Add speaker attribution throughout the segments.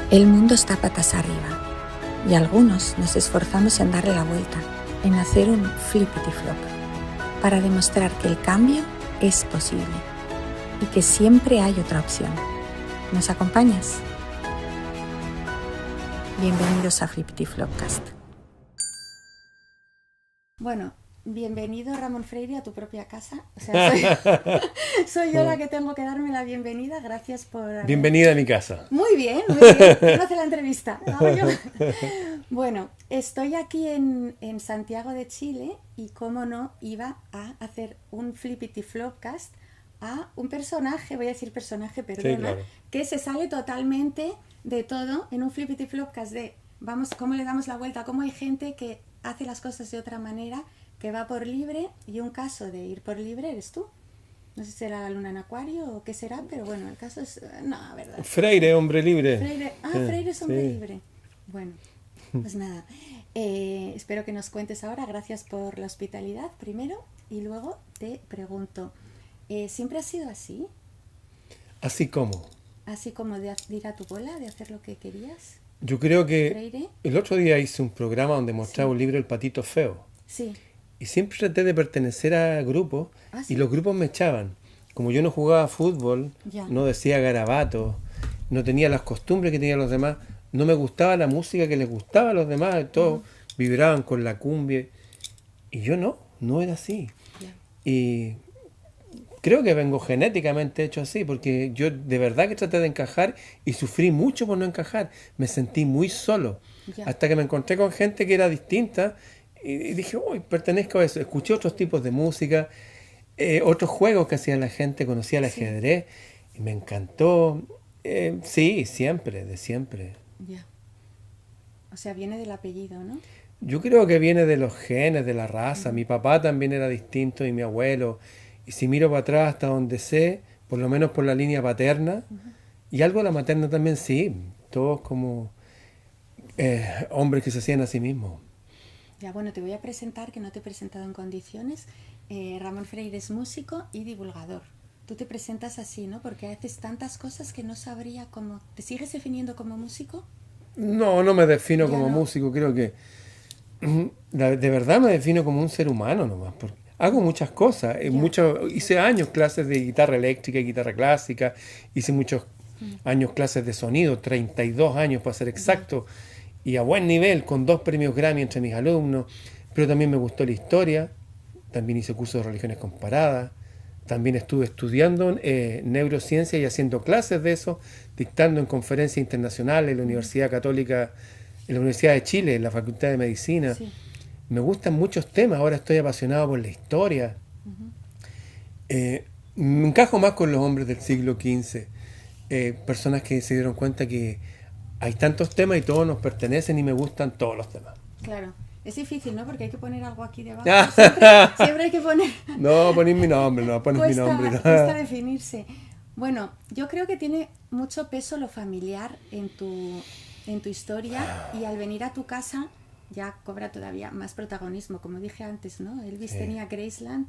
Speaker 1: El mundo está patas arriba y algunos nos esforzamos en darle la vuelta, en hacer un flippity flop, para demostrar que el cambio es posible y que siempre hay otra opción. ¿Nos acompañas? Bienvenidos a Flippity Flopcast. Bueno, bienvenido Ramón Freire a tu propia casa. O sea, soy yo la que tengo que darme la bienvenida. Gracias por...
Speaker 2: Bienvenida a mi casa.
Speaker 1: Muy bien, muy bien. ¿Quién hace la entrevista? ¿Hago yo? Bueno, estoy aquí en Santiago de Chile y, cómo no, iba a hacer un Flippity Flopcast a un personaje, voy a decir personaje, perdona, sí, claro, que se sale totalmente de todo en un Flippity Flopcast de, vamos, cómo le damos la vuelta, cómo hay gente que hace las cosas de otra manera, que va por libre, y un caso de ir por libre eres tú. No sé si será la luna en acuario o qué será, pero bueno, el caso es... No, verdad.
Speaker 2: Freire, hombre libre.
Speaker 1: Freire, Freire es hombre libre. Bueno, pues nada. Espero que nos cuentes ahora. Gracias por la hospitalidad, primero. Y luego te pregunto, ¿siempre has sido así?
Speaker 2: ¿Así como?
Speaker 1: ¿Así como de ir a tu bola, de hacer lo que querías?
Speaker 2: Yo creo que
Speaker 1: Freire.
Speaker 2: El otro día hice un programa donde mostraba un libro, El patito feo.
Speaker 1: Sí.
Speaker 2: Y siempre traté de pertenecer a grupos, ¿sí? Y los grupos me echaban. Como yo no jugaba fútbol, no decía garabatos, no tenía las costumbres que tenían los demás, no me gustaba la música que les gustaba a los demás, todos vibraban con la cumbia. Y yo no era así. Y creo que vengo genéticamente hecho así, porque yo de verdad que traté de encajar y sufrí mucho por no encajar. Me sentí muy solo, hasta que me encontré con gente que era distinta. Y dije, uy, pertenezco a eso. Escuché otros tipos de música, otros juegos que hacía la gente, conocí el ajedrez y me encantó. Sí, siempre, de siempre.
Speaker 1: Ya. O sea, viene del apellido, ¿no?
Speaker 2: Yo creo que viene de los genes, de la raza. Mi papá también era distinto y mi abuelo. Y si miro para atrás hasta donde sé, por lo menos por la línea paterna, y algo de la materna también, sí. Todos como hombres que se hacían a sí mismos.
Speaker 1: Ya, bueno, te voy a presentar, que no te he presentado en condiciones. Ramón Freire es músico y divulgador. Tú te presentas así, ¿no? Porque haces tantas cosas que no sabría cómo... ¿Te sigues definiendo como músico?
Speaker 2: No me defino como músico. Creo que de verdad me defino como un ser humano nomás. Porque hago muchas cosas. Hice años clases de guitarra eléctrica y guitarra clásica. Hice muchos años clases de sonido, 32 años para ser exacto. Y a buen nivel, con 2 premios Grammy entre mis alumnos, pero también me gustó la historia, también hice cursos de religiones comparadas, también estuve estudiando neurociencia y haciendo clases de eso, dictando en conferencias internacionales en la Universidad Católica, en la Universidad de Chile, en la Facultad de Medicina. Sí. Me gustan muchos temas, ahora estoy apasionado por la historia. Me encajo más con los hombres del siglo XV, personas que se dieron cuenta que hay tantos temas y todos nos pertenecen y me gustan todos los temas.
Speaker 1: Claro. Es difícil, ¿no? Porque hay que poner algo aquí debajo. Siempre hay que poner...
Speaker 2: No, pones mi nombre, no pones mi nombre. No.
Speaker 1: Cuesta definirse. Bueno, yo creo que tiene mucho peso lo familiar en tu historia, y al venir a tu casa ya cobra todavía más protagonismo. Como dije antes, ¿no? Elvis tenía Graceland.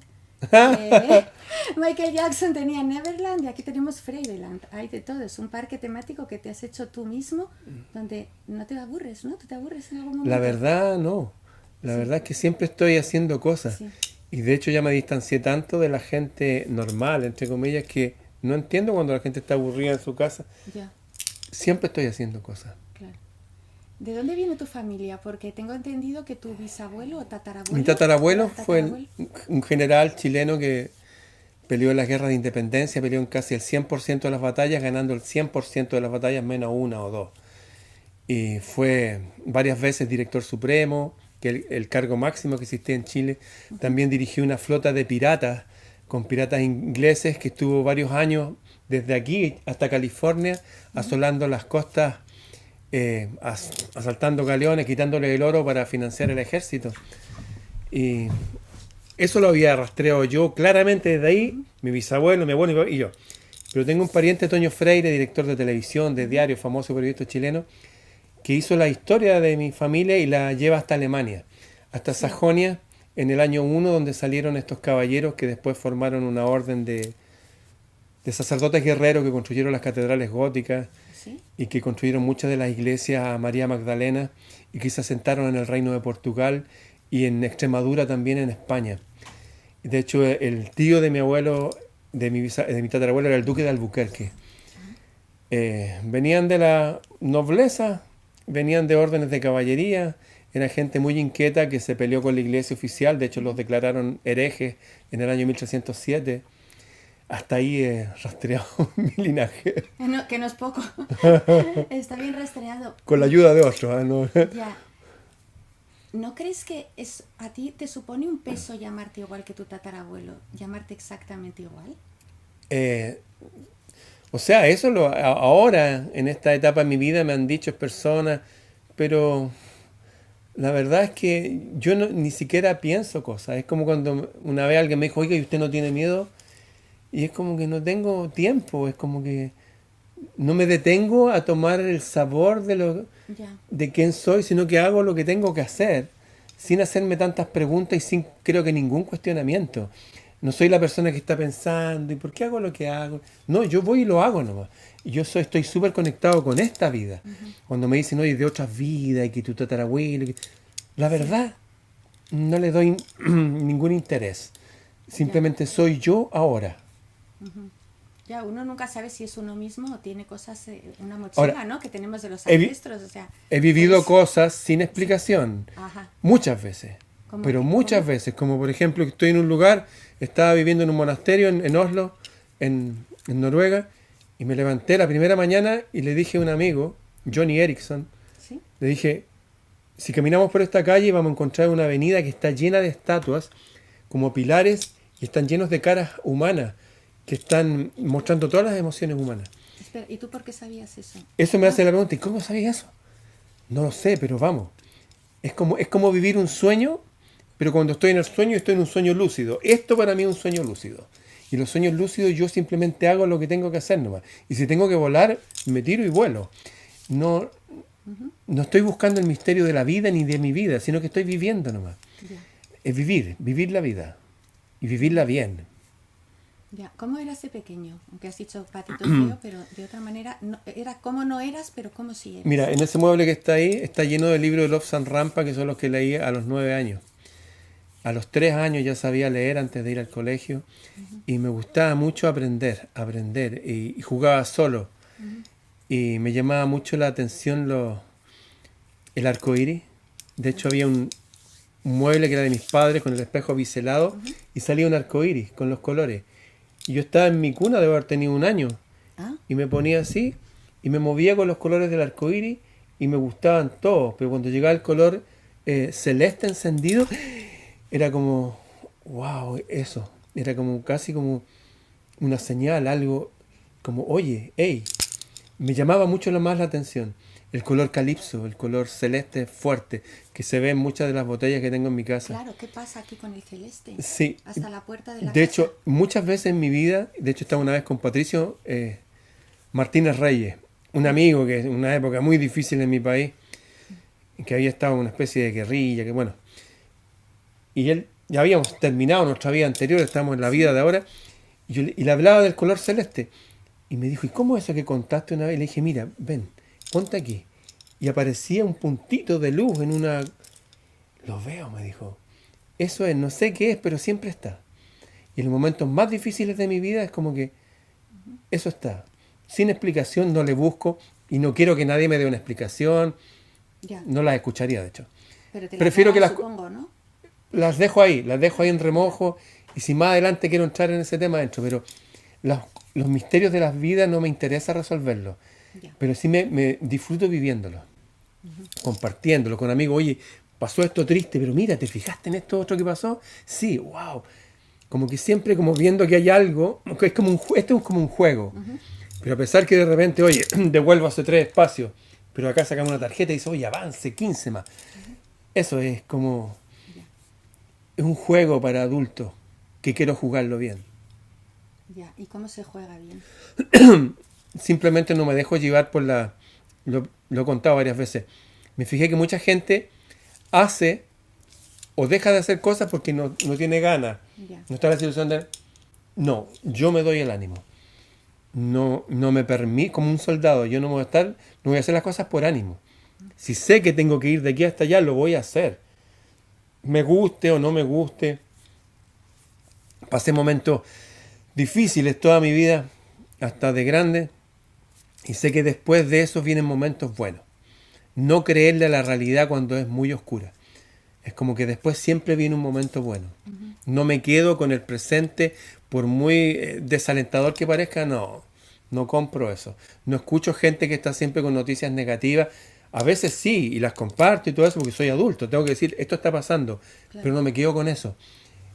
Speaker 1: Michael Jackson tenía Neverland y aquí tenemos Freireland. Hay de todo, es un parque temático que te has hecho tú mismo, donde no te aburres, ¿no? ¿Tú te aburres en algún momento?
Speaker 2: La verdad, no. La verdad es que siempre estoy haciendo cosas. Sí. Y de hecho ya me distancié tanto de la gente normal, entre comillas, que no entiendo cuando la gente está aburrida en su casa.
Speaker 1: Ya.
Speaker 2: Siempre estoy haciendo cosas.
Speaker 1: Claro. ¿De dónde viene tu familia? Porque tengo entendido que tu bisabuelo o tatarabuelo...
Speaker 2: Mi tatarabuelo fue un general chileno que peleó en las guerras de independencia, peleó en casi el 100% de las batallas, ganando el 100% de las batallas menos 1 o 2. Y fue varias veces director supremo, que el cargo máximo que existía en Chile. También dirigió una flota de piratas, con piratas ingleses, que estuvo varios años desde aquí hasta California, asolando las costas, asaltando galeones, quitándole el oro para financiar el ejército. Y eso lo había rastreado yo claramente desde ahí, mi bisabuelo, mi abuelo y yo. Pero tengo un pariente, Toño Freire, director de televisión, de diario, famoso periodista chileno, que hizo la historia de mi familia y la lleva hasta Alemania, hasta Sajonia, en el año 1, donde salieron estos caballeros que después formaron una orden de sacerdotes guerreros que construyeron las catedrales góticas.
Speaker 1: ¿Sí?
Speaker 2: y que construyeron muchas de las iglesias a María Magdalena y que se asentaron en el Reino de Portugal y en Extremadura también en España. De hecho, el tío de mi abuelo, de mi tatarabuelo, era el duque de Albuquerque. Venían de la nobleza, venían de órdenes de caballería, era gente muy inquieta que se peleó con la iglesia oficial, de hecho los declararon herejes en el año 1307. Hasta ahí he rastreado mi linaje.
Speaker 1: No, que no es poco. Está bien rastreado.
Speaker 2: Con la ayuda de otros, ¿eh? ¿No?
Speaker 1: Ya. ¿No crees que a ti te supone un peso llamarte igual que tu tatarabuelo? Llamarte exactamente igual.
Speaker 2: Eh, o sea, eso ahora, en esta etapa de mi vida, me han dicho personas, pero la verdad es que yo ni siquiera pienso cosas. Es como cuando una vez alguien me dijo, oiga, ¿y usted no tiene miedo? Y es como que no tengo tiempo, es como que no me detengo a tomar el sabor
Speaker 1: Ya.
Speaker 2: de quién soy, sino que hago lo que tengo que hacer, sin hacerme tantas preguntas y sin, creo que, ningún cuestionamiento. No soy la persona que está pensando, ¿y por qué hago lo que hago? No, yo voy y lo hago nomás. Y estoy súper conectado con esta vida. Cuando me dicen, oye, de otras vidas, y que tu tatarabuelo, la verdad, no le doy ningún interés. Simplemente soy yo ahora.
Speaker 1: Ya, uno nunca sabe si es uno mismo o tiene cosas, una mochila,
Speaker 2: Ahora,
Speaker 1: ¿no? Que tenemos de los
Speaker 2: he vi-
Speaker 1: ancestros, o sea...
Speaker 2: He vivido
Speaker 1: pues,
Speaker 2: cosas sin explicación,
Speaker 1: Ajá.
Speaker 2: muchas veces,
Speaker 1: ¿Cómo
Speaker 2: pero
Speaker 1: qué?
Speaker 2: muchas
Speaker 1: ¿Cómo?
Speaker 2: veces, como por ejemplo que estoy en un lugar, estaba viviendo en un monasterio en Oslo, en Noruega, y me levanté la primera mañana y le dije a un amigo, Johnny Erickson,
Speaker 1: ¿Sí?
Speaker 2: le dije, si caminamos por esta calle vamos a encontrar una avenida que está llena de estatuas, como pilares, y están llenos de caras humanas, que están mostrando todas las emociones humanas.
Speaker 1: Espera, ¿y tú por qué sabías eso?
Speaker 2: Eso me
Speaker 1: Ah,
Speaker 2: hace la pregunta, ¿y cómo sabías eso? No lo sé, pero vamos. Es como vivir un sueño, pero cuando estoy en el sueño, estoy en un sueño lúcido. Esto para mí es un sueño lúcido. Y los sueños lúcidos yo simplemente hago lo que tengo que hacer nomás. Y si tengo que volar, me tiro y vuelo. No, no estoy buscando el misterio de la vida ni de mi vida, sino que estoy viviendo nomás.
Speaker 1: ya,
Speaker 2: Es vivir la vida. Y vivirla bien.
Speaker 1: ya. ¿Cómo eras de pequeño? Aunque has dicho patito feo, pero de otra manera, no, era como no eras, pero como si eras.
Speaker 2: Mira, en ese mueble que está ahí, está lleno de libros de Lobsang Rampa, que son los que leí a los 9 años. A los 3 años ya sabía leer antes de ir al colegio y me gustaba mucho aprender y jugaba solo. Y me llamaba mucho la atención el arco iris. De hecho, había un mueble que era de mis padres con el espejo biselado y salía un arco iris con los colores. Y yo estaba en mi cuna, debo haber tenido 1 año,
Speaker 1: Ah,
Speaker 2: y me ponía así y me movía con los colores del arco iris y me gustaban todos. Pero cuando llegaba el color celeste encendido, era como, wow, eso. Era como casi como una señal, algo como, oye, hey. Me llamaba mucho más la atención. El color calipso, el color celeste fuerte, que se ve en muchas de las botellas que tengo en mi casa.
Speaker 1: claro, ¿qué pasa aquí con el celeste?
Speaker 2: Sí.
Speaker 1: Hasta la puerta de la
Speaker 2: De
Speaker 1: casa.
Speaker 2: hecho, muchas veces en mi vida, de hecho estaba una vez con Patricio Martínez Reyes, un amigo que en una época muy difícil en mi país, que había estado en una especie de guerrilla, que bueno. Y él, ya habíamos terminado nuestra vida anterior, estamos en la vida de ahora, y le hablaba del color celeste. Y me dijo, ¿y cómo es eso que contaste una vez? Y le dije, mira, ven, ponte aquí. Y aparecía un puntito de luz en una... Lo veo, me dijo. Eso es, no sé qué es, pero siempre está. Y en los momentos más difíciles de mi vida es como que eso está. Sin explicación, no le busco y no quiero que nadie me dé una explicación.
Speaker 1: Ya,
Speaker 2: No las escucharía, de hecho.
Speaker 1: pero te
Speaker 2: Prefiero que
Speaker 1: las
Speaker 2: las...
Speaker 1: supongo, ¿no?
Speaker 2: Las dejo ahí en remojo y si más adelante quiero entrar en ese tema, entro, pero los misterios de las vidas no me interesa resolverlos,
Speaker 1: Ya.
Speaker 2: pero sí me disfruto viviéndolos, compartiéndolo con amigos. Oye, pasó esto triste, pero mira, ¿te fijaste en esto otro que pasó? Sí, wow. Como que siempre como viendo que hay algo, que es como esto es como un juego, pero a pesar que de repente, oye, devuelvo hace 3 espacios, pero acá sacamos una tarjeta y dice, oye, avance 15 más. Eso es como...
Speaker 1: Ya,
Speaker 2: Es un juego para adultos que quiero jugarlo bien.
Speaker 1: ya. ¿Y cómo se juega bien?
Speaker 2: Simplemente no me dejo llevar por lo he contado varias veces. Me fijé que mucha gente hace o deja de hacer cosas porque no tiene ganas.
Speaker 1: Ya.
Speaker 2: No está en la situación de... No, yo me doy el ánimo. no me permite, como un soldado, yo no voy a hacer las cosas por ánimo. Si sé que tengo que ir de aquí hasta allá, lo voy a hacer. Me guste o no me guste. Pasé momentos difíciles toda mi vida, hasta de grande, y sé que después de eso vienen momentos buenos. No creerle a la realidad cuando es muy oscura. Es como que después siempre viene un momento bueno. No me quedo con el presente, por muy desalentador que parezca, no compro eso. No escucho gente que está siempre con noticias negativas. A veces sí, y las comparto y todo eso porque soy adulto. Tengo que decir, esto está pasando, claro, pero no me quedo con eso.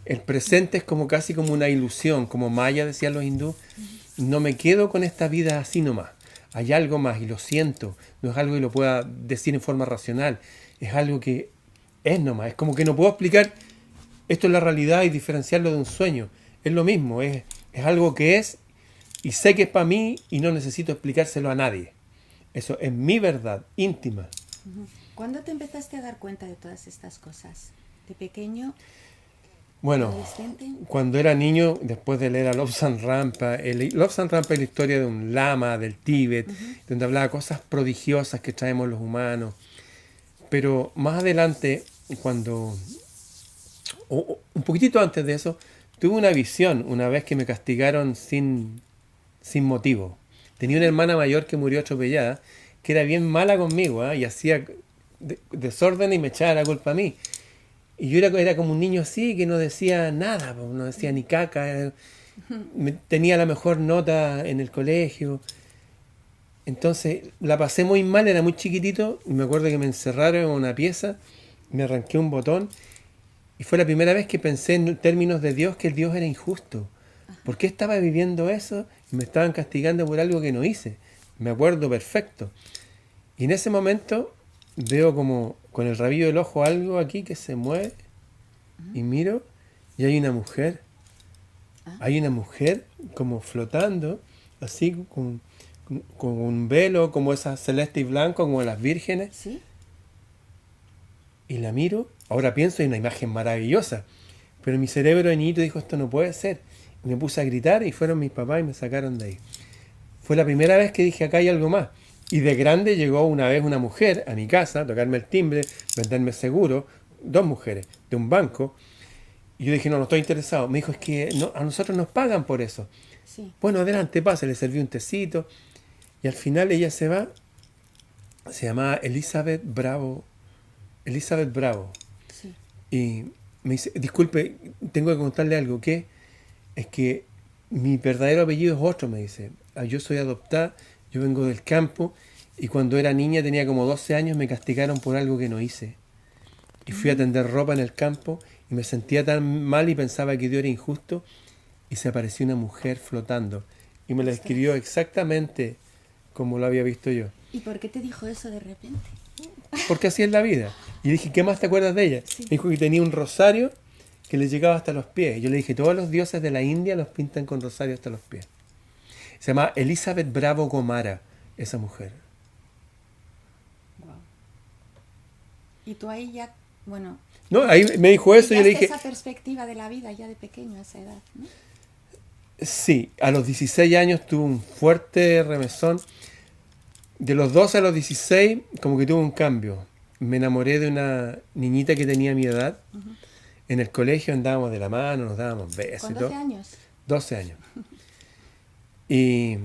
Speaker 2: El presente es como casi como una ilusión, como Maya decían los hindúes. No me quedo con esta vida así nomás. Hay algo más y lo siento. No es algo que lo pueda decir en forma racional. Es algo que es nomás. Es como que no puedo explicar esto es la realidad y diferenciarlo de un sueño. Es lo mismo. Es algo que es y sé que es para mí y no necesito explicárselo a nadie. Eso es mi verdad íntima.
Speaker 1: ¿Cuándo te empezaste a dar cuenta de todas estas cosas? ¿De pequeño?
Speaker 2: Bueno, cuando era niño, después de leer a Lobsang Rampa, Lobsang Rampa es la historia de un lama del Tíbet, donde hablaba cosas prodigiosas que traemos los humanos. Pero más adelante, un poquitito antes de eso, tuve una visión una vez que me castigaron sin motivo. Tenía una hermana mayor que murió atropellada, que era bien mala conmigo, y hacía desorden y me echaba la culpa a mí. Y yo era como un niño así, que no decía nada, no decía ni caca. Tenía la mejor nota en el colegio. Entonces la pasé muy mal, era muy chiquitito. Y me acuerdo que me encerraron en una pieza, me arranqué un botón. Y fue la primera vez que pensé en términos de Dios, que el Dios era injusto. ¿Por qué estaba viviendo eso? Y me estaban castigando por algo que no hice. Me acuerdo perfecto. Y en ese momento veo como con el rabillo del ojo algo aquí que se mueve y miro y hay una mujer. Hay una mujer como flotando, así con un velo como esa celeste y blanco, como las vírgenes.
Speaker 1: ¿Sí?
Speaker 2: Y la miro, ahora pienso en una imagen maravillosa, pero mi cerebro de niñito dijo, esto no puede ser. Y me puse a gritar y fueron mis papás y me sacaron de ahí. Fue la primera vez que dije, acá hay algo más. Y de grande llegó una vez una mujer a mi casa a tocarme el timbre, venderme seguro, 2 mujeres, de un banco. Y yo dije, no estoy interesado. Me dijo, es que a nosotros nos pagan por eso.
Speaker 1: Sí.
Speaker 2: Bueno, adelante, pase, le serví un tecito. Y al final ella se va, se llamaba Elizabeth Bravo. Elizabeth Bravo.
Speaker 1: Sí.
Speaker 2: Y me dice, disculpe, tengo que contarle algo, que es que mi verdadero apellido es otro, me dice. Yo soy adoptada, yo vengo del campo y cuando era niña, tenía como 12 años, me castigaron por algo que no hice. Y fui a tender ropa en el campo y me sentía tan mal y pensaba que Dios era injusto y se apareció una mujer flotando y me la describió exactamente como lo había visto yo.
Speaker 1: ¿Y por qué te dijo eso de repente?
Speaker 2: Porque así es la vida. Y dije, ¿qué más te acuerdas de ella?
Speaker 1: Sí.
Speaker 2: Me dijo que tenía un rosario que le llegaba hasta los pies. Yo le dije, todos los dioses de la India los pintan con rosario hasta los pies. Se llama Elizabeth Bravo Gomara, esa mujer.
Speaker 1: Wow. Y tú ahí ya, bueno...
Speaker 2: No, ahí me dijo eso y yo le dije...
Speaker 1: esa perspectiva de la vida ya de pequeño, a esa edad, ¿no?
Speaker 2: Sí, a los 16 años tuve un fuerte remesón. De los 12 a los 16, como que tuve un cambio. Me enamoré de una niñita que tenía mi edad. En el colegio andábamos de la mano, nos dábamos besos.
Speaker 1: ¿Con 12 años?
Speaker 2: 12 años. Y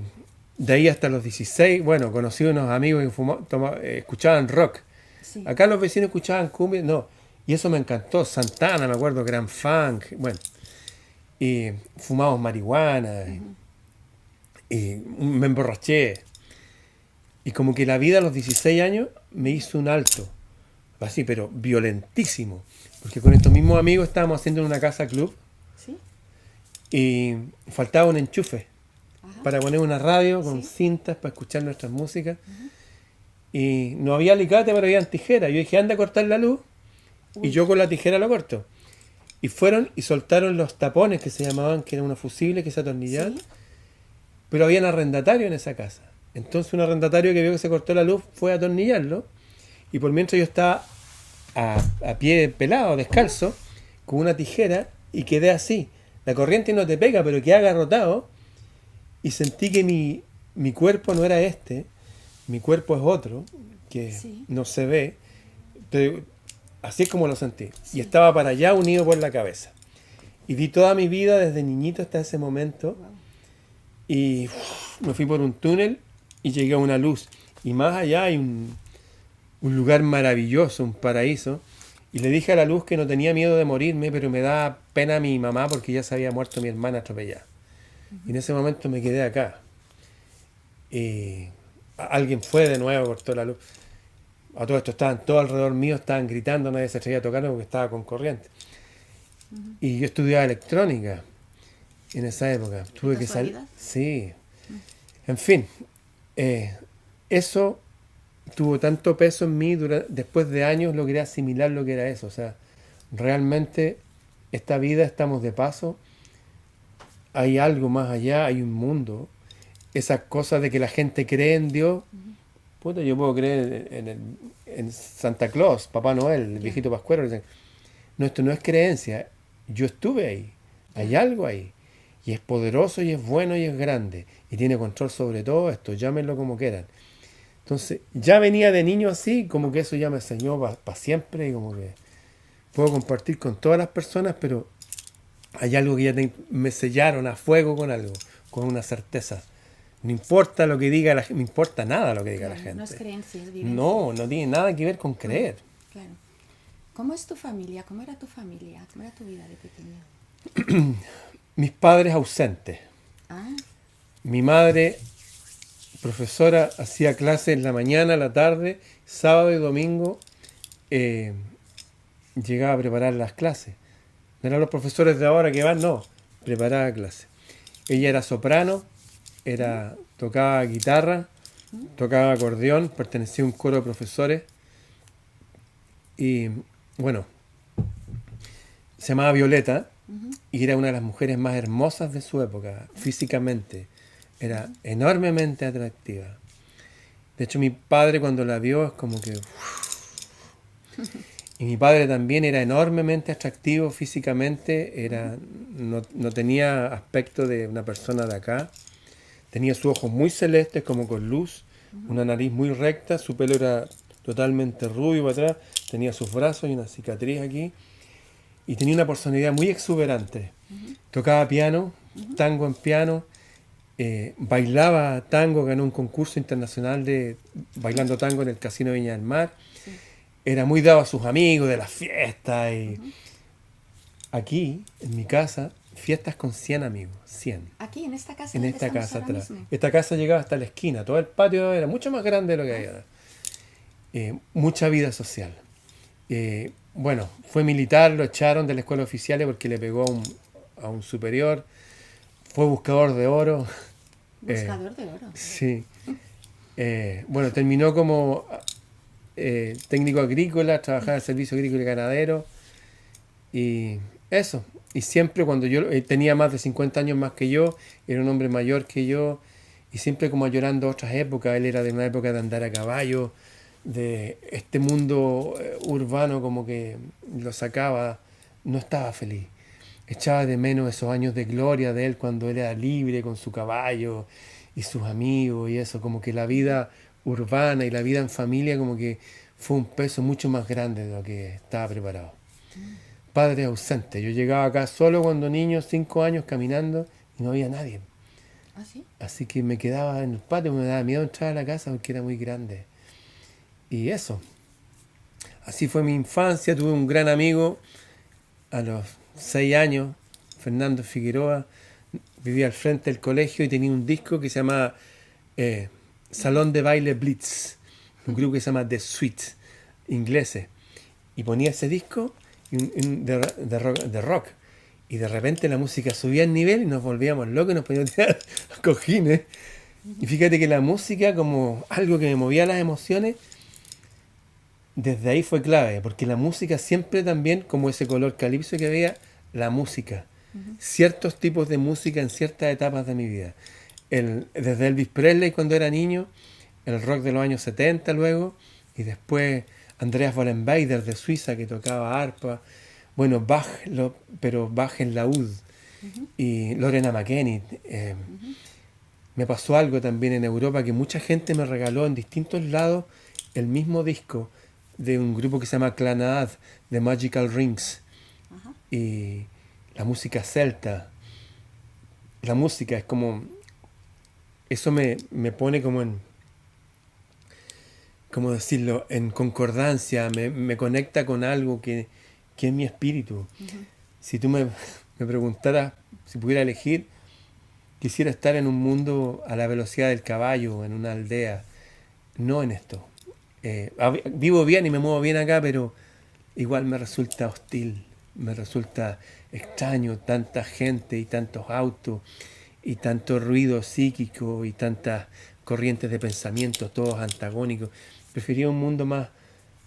Speaker 2: de ahí hasta los 16, bueno, conocí unos amigos que escuchaban rock.
Speaker 1: Sí.
Speaker 2: Acá los vecinos escuchaban cumbia, no. Y eso me encantó. Santana, me acuerdo, Grand Funk, bueno. Y fumamos marihuana. Y me emborraché. Y como que la vida a los 16 años me hizo un alto. Así, pero violentísimo. Porque con estos mismos amigos estábamos haciendo una casa club.
Speaker 1: ¿Sí?
Speaker 2: Y faltaba un enchufe.
Speaker 1: Ajá.
Speaker 2: Para poner una radio con cintas para escuchar nuestras músicas. Y no había alicate, pero había tijeras. Yo dije, anda a cortar la luz. Y yo con la tijera lo corto. Y fueron y soltaron los tapones que se llamaban, que eran unos fusibles que se atornillaban. ¿Sí? Pero habían arrendatario en esa casa. Entonces un arrendatario que vio que se cortó la luz fue a atornillarlo. Y por mientras yo estaba a pie pelado, descalzo, con una tijera, y quedé así. La corriente no te pega, pero quedé agarrotado. y sentí que mi cuerpo no era este, mi cuerpo es otro, que
Speaker 1: Sí,
Speaker 2: no se ve, pero así es como lo sentí. Y
Speaker 1: sí.
Speaker 2: estaba para allá unido por la cabeza. Y vi toda mi vida desde niñito hasta ese momento
Speaker 1: Wow.
Speaker 2: y me fui por un túnel y llegué a una luz. Y más allá hay un lugar maravilloso, un paraíso. Y le dije a la luz que no tenía miedo de morirme, pero me da pena a mi mamá porque ya se había muerto mi hermana atropellada. Y en ese momento me quedé acá. Y alguien fue de nuevo, cortó la luz. A todo esto estaban todos alrededor mío, estaban gritando, nadie se atrevía a tocarme porque estaba con corriente. Y yo estudiaba electrónica en esa época.
Speaker 1: ¿Qué
Speaker 2: Tuve que salir.
Speaker 1: casualidad?
Speaker 2: Sí. En fin, eh, eso tuvo tanto peso en mí, después de años logré asimilar lo que era eso. O sea, realmente esta vida estamos de paso, hay algo más allá, hay un mundo. Esas cosas de que la gente cree en Dios, puta, yo puedo creer en Santa Claus, Papá Noel, el
Speaker 1: Ya,
Speaker 2: viejito Pascuero. Dicen, no, esto no es creencia, yo estuve ahí, hay
Speaker 1: ya.
Speaker 2: algo ahí. Y es poderoso y es bueno y es grande. Y tiene control sobre todo esto, llámenlo como quieran. Entonces, ya venía de niño así, como que eso ya me enseñó para siempre y como que puedo compartir con todas las personas, pero hay algo que ya me sellaron a fuego con algo, con una certeza. No importa lo que diga la gente, no importa nada lo que diga la
Speaker 1: Claro, no es
Speaker 2: gente.
Speaker 1: creencia, es vivencia.
Speaker 2: No, no tiene nada que ver con creer.
Speaker 1: Claro. ¿Cómo es tu familia? ¿Cómo era tu familia? ¿Cómo era tu vida de pequeño?
Speaker 2: Mis padres ausentes.
Speaker 1: Ah,
Speaker 2: Mi madre, profesora, hacía clases en la mañana, la tarde, sábado y domingo, eh, llegaba a preparar las clases. No eran los profesores de ahora que van, no, preparaba clases. Ella era soprano, tocaba guitarra, tocaba acordeón, pertenecía a un coro de profesores y, bueno, se llamaba Violeta y era una de las mujeres más hermosas de su época, físicamente. Era enormemente atractiva. De hecho, mi padre cuando la vio es como que... Y mi padre también era enormemente atractivo físicamente, no tenía aspecto de una persona de acá. Tenía sus ojos muy celestes, como con luz, una nariz muy recta, su pelo era totalmente rubio para atrás, tenía sus brazos y una cicatriz aquí. Y tenía una personalidad muy exuberante. Tocaba piano, tango en piano, bailaba tango, ganó un concurso internacional de bailando tango en el Casino Viña del Mar.
Speaker 1: sí.
Speaker 2: Era muy dado a sus amigos de las fiestas. Y aquí, en mi casa, fiestas con 100 amigos, 100.
Speaker 1: Aquí, en esta casa
Speaker 2: En
Speaker 1: donde
Speaker 2: esta
Speaker 1: estamos
Speaker 2: casa
Speaker 1: ahora
Speaker 2: atrás.
Speaker 1: mismo.
Speaker 2: Esta casa llegaba hasta la esquina, todo el patio era mucho más grande de lo que hay ahora. Mucha vida social. Bueno, fue militar, lo echaron de la escuela oficial porque le pegó a un superior. Fue buscador de oro.
Speaker 1: Buscador de oro.
Speaker 2: Sí. Bueno, terminó como técnico agrícola, trabajaba en el servicio agrícola y ganadero. Y eso. Y siempre cuando yo tenía más de 50 años más que yo, era un hombre mayor que yo, y siempre como llorando otras épocas. Él era de una época de andar a caballo, de este mundo urbano como que lo sacaba, no estaba feliz. Echaba de menos esos años de gloria de él cuando él era libre con su caballo y sus amigos y eso, como que la vida urbana y la vida en familia como que fue un peso mucho más grande de lo que estaba preparado. Padre ausente. Yo llegaba acá solo cuando niño, 5 años, caminando y no había nadie.
Speaker 1: ¿Ah, sí?
Speaker 2: Así que me quedaba en el patio, me daba miedo entrar a la casa porque era muy grande. Y eso. Así fue mi infancia. Tuve un gran amigo a los 6 años, Fernando Figueroa. Vivía al frente del colegio y tenía un disco que se llama Salón de Baile Blitz. Un grupo que se llama The Sweet, ingleses. Y ponía ese disco de rock. Y de repente la música subía el nivel y nos volvíamos locos y nos poníamos a tirar cojines. Y fíjate que la música, como algo que me movía las emociones, desde ahí fue clave, porque la música siempre también, como ese color calipso que había, la música. Ciertos tipos de música en ciertas etapas de mi vida. Desde Elvis Presley cuando era niño, el rock de los años 70 luego, y después Andreas Vollenweider de Suiza que tocaba arpa, bueno, Bach, pero Bach en laúd, y Lorena McKennitt, me pasó algo también en Europa, que mucha gente me regaló en distintos lados el mismo disco de un grupo que se llama Clannad, de Magical Rings,
Speaker 1: Ajá.
Speaker 2: y la música celta. La música es como, eso me pone como en, ¿cómo decirlo?, en concordancia, me conecta con algo que es mi espíritu.
Speaker 1: Ujú.
Speaker 2: Si tú me preguntaras si pudiera elegir, quisiera estar en un mundo a la velocidad del caballo, en una aldea, no en esto. Vivo bien y me muevo bien acá, pero igual me resulta hostil, me resulta extraño tanta gente y tantos autos y tanto ruido psíquico y tantas corrientes de pensamiento, todos antagónicos. Prefería un mundo más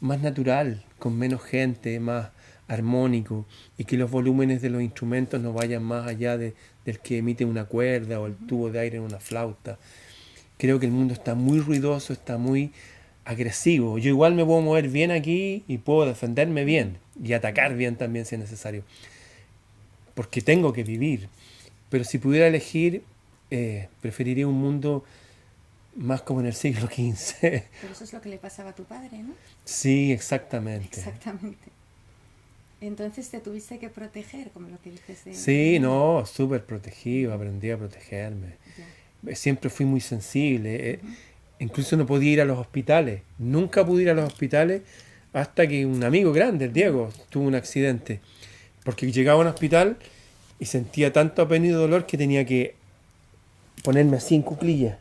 Speaker 2: natural, con menos gente, más armónico, y que los volúmenes de los instrumentos no vayan más allá del que emite una cuerda o el tubo de aire en una flauta. Creo que el mundo está muy ruidoso, está muy agresivo. Yo igual me puedo mover bien aquí y puedo defenderme bien y atacar bien también si es necesario, porque tengo que vivir. Pero si pudiera elegir, preferiría un mundo más como en el siglo XV.
Speaker 1: Pero eso es lo que le pasaba a tu padre, ¿no?
Speaker 2: Sí, exactamente.
Speaker 1: Exactamente. Entonces te tuviste que proteger, como lo que dices de
Speaker 2: Sí,
Speaker 1: niño.
Speaker 2: no, súper protegido, aprendí a protegerme.
Speaker 1: Ya.
Speaker 2: Siempre fui muy sensible.
Speaker 1: Ujú.
Speaker 2: Incluso no podía ir a los hospitales. Nunca pude ir a los hospitales hasta que un amigo grande, el Diego, tuvo un accidente. Porque llegaba a un hospital y sentía tanto pena y dolor que tenía que ponerme así en cuclillas.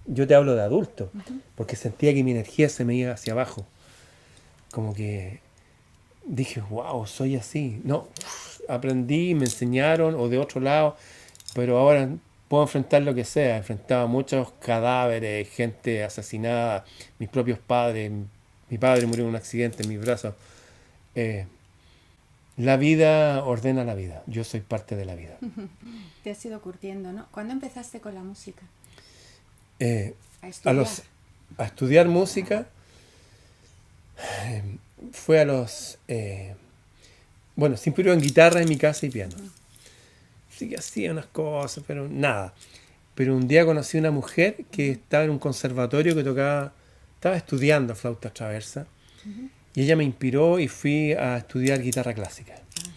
Speaker 2: Yo te hablo de adulto, porque sentía que mi energía se me iba hacia abajo. Como que dije, wow, soy así. No, aprendí, me enseñaron, o de otro lado, pero ahora puedo enfrentar lo que sea. Enfrentaba muchos cadáveres, gente asesinada, mis propios padres. Mi padre murió en un accidente en mis brazos. Eh, la vida ordena la vida. Yo soy parte de la vida.
Speaker 1: Te has ido curtiendo, ¿no? ¿Cuándo empezaste con la música?
Speaker 2: Eh,
Speaker 1: A
Speaker 2: a,
Speaker 1: estudiar.
Speaker 2: los, a estudiar música fue a los... bueno, siempre iba en guitarra en mi casa y piano. Sí que hacía unas cosas, pero nada. Pero un día conocí a una mujer que estaba en un conservatorio que tocaba, estaba estudiando flauta traversa,
Speaker 1: Ujú.
Speaker 2: y ella me inspiró y fui a estudiar guitarra clásica.
Speaker 1: Ah,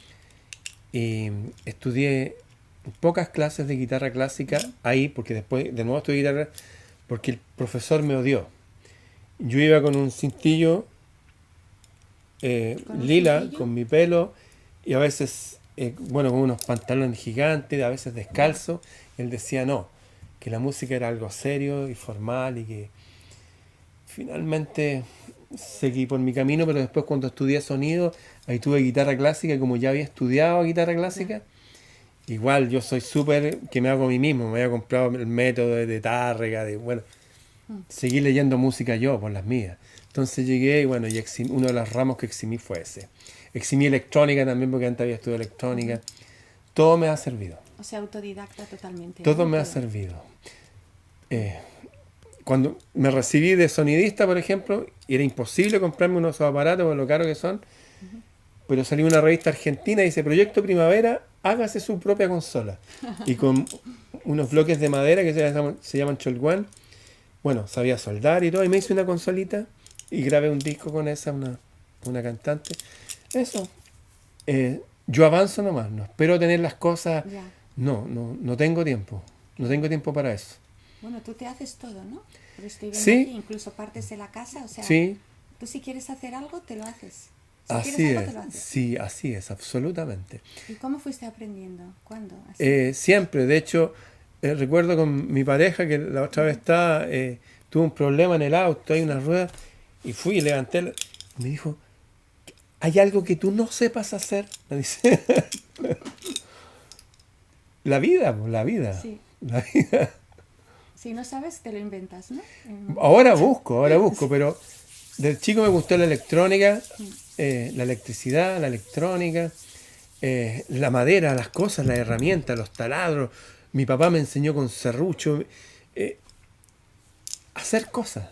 Speaker 2: Y estudié pocas clases de guitarra clásica ahí, porque después de nuevo estudié guitarra, porque el profesor me odió. Yo iba con un cintillo
Speaker 1: ¿con un
Speaker 2: lila,
Speaker 1: cintillo?
Speaker 2: con mi pelo, y a veces, bueno, con unos pantalones gigantes, a veces
Speaker 1: Ya.
Speaker 2: descalzo. Él decía no, que la música era algo serio y formal, y que finalmente seguí por mi camino, pero después cuando estudié sonido, ahí tuve guitarra clásica, y como ya había estudiado guitarra
Speaker 1: Ya.
Speaker 2: clásica, igual yo soy súper que me hago a mí mismo, me había comprado el método de Tárrega, de, bueno,
Speaker 1: Mm.
Speaker 2: seguí leyendo música yo por las mías. Entonces llegué y bueno, y uno de los ramos que eximí fue ese. Eximí electrónica también porque antes había estudiado
Speaker 1: Ujú.
Speaker 2: electrónica. Todo me ha servido,
Speaker 1: O sea, autodidacta totalmente, ¿no?
Speaker 2: todo
Speaker 1: De
Speaker 2: me ha
Speaker 1: todo.
Speaker 2: servido. Eh, Cuando me recibí de sonidista, por ejemplo, era imposible comprarme unos aparatos por lo caro que son,
Speaker 1: Ujú.
Speaker 2: pero salió una revista argentina y dice, Proyecto Primavera, hágase su propia consola. Y con unos
Speaker 1: Sí.
Speaker 2: bloques de madera que se llaman cholguán, bueno, sabía soldar y todo, y me hice una consolita y grabé un disco con esa, una cantante. Eso, yo avanzo nomás, no espero tener las cosas,
Speaker 1: Ya.
Speaker 2: no tengo tiempo, no tengo tiempo para eso.
Speaker 1: Bueno, tú te haces todo, ¿no? Porque estoy viendo aquí,
Speaker 2: Sí,
Speaker 1: incluso partes de la casa, o sea,
Speaker 2: sí,
Speaker 1: tú si quieres hacer algo, te lo haces. Si quieres
Speaker 2: así
Speaker 1: algo, te
Speaker 2: es,
Speaker 1: lo haces.
Speaker 2: sí, así es, absolutamente.
Speaker 1: ¿Y cómo fuiste aprendiendo? ¿Cuándo? ¿Así?
Speaker 2: Siempre, de hecho, recuerdo con mi pareja que la otra vez estaba, tuvo un problema en el auto, hay una rueda, y fui y levanté, y me dijo, ¿hay algo que tú no sepas hacer? Me dice, la vida, pues, la vida,
Speaker 1: Sí.
Speaker 2: la vida.
Speaker 1: Si no sabes, te lo inventas, ¿no? En el momento.
Speaker 2: Ahora busco,
Speaker 1: Sí.
Speaker 2: pero del chico me gustó la electrónica,
Speaker 1: Mm.
Speaker 2: la electricidad, la electrónica, la madera, las cosas, las herramientas, los taladros. Mi papá me enseñó con serrucho eh, a hacer cosas.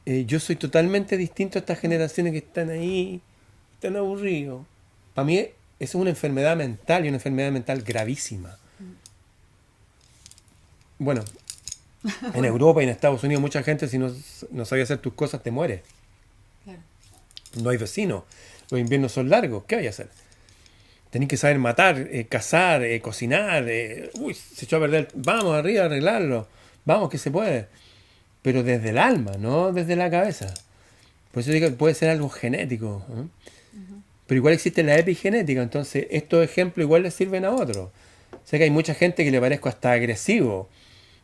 Speaker 2: Yo soy totalmente distinto a estas generaciones que están ahí, están aburridos. Para mí eso es una enfermedad mental y una enfermedad mental gravísima. bueno, en Europa y en Estados Unidos mucha gente si no sabes hacer tus cosas te muere.
Speaker 1: Claro.
Speaker 2: No hay vecinos, los inviernos son largos, ¿qué hay a hacer? Tenés que saber matar, cazar, cocinar. Uy, se echó a perder. Vamos arriba a arreglarlo. Vamos, que se puede. Pero desde el alma, no desde la cabeza. Por eso digo que puede ser algo genético. Pero igual existe la epigenética. Entonces, estos ejemplos igual le sirven a otros. Sé que hay mucha gente que le parezco hasta agresivo.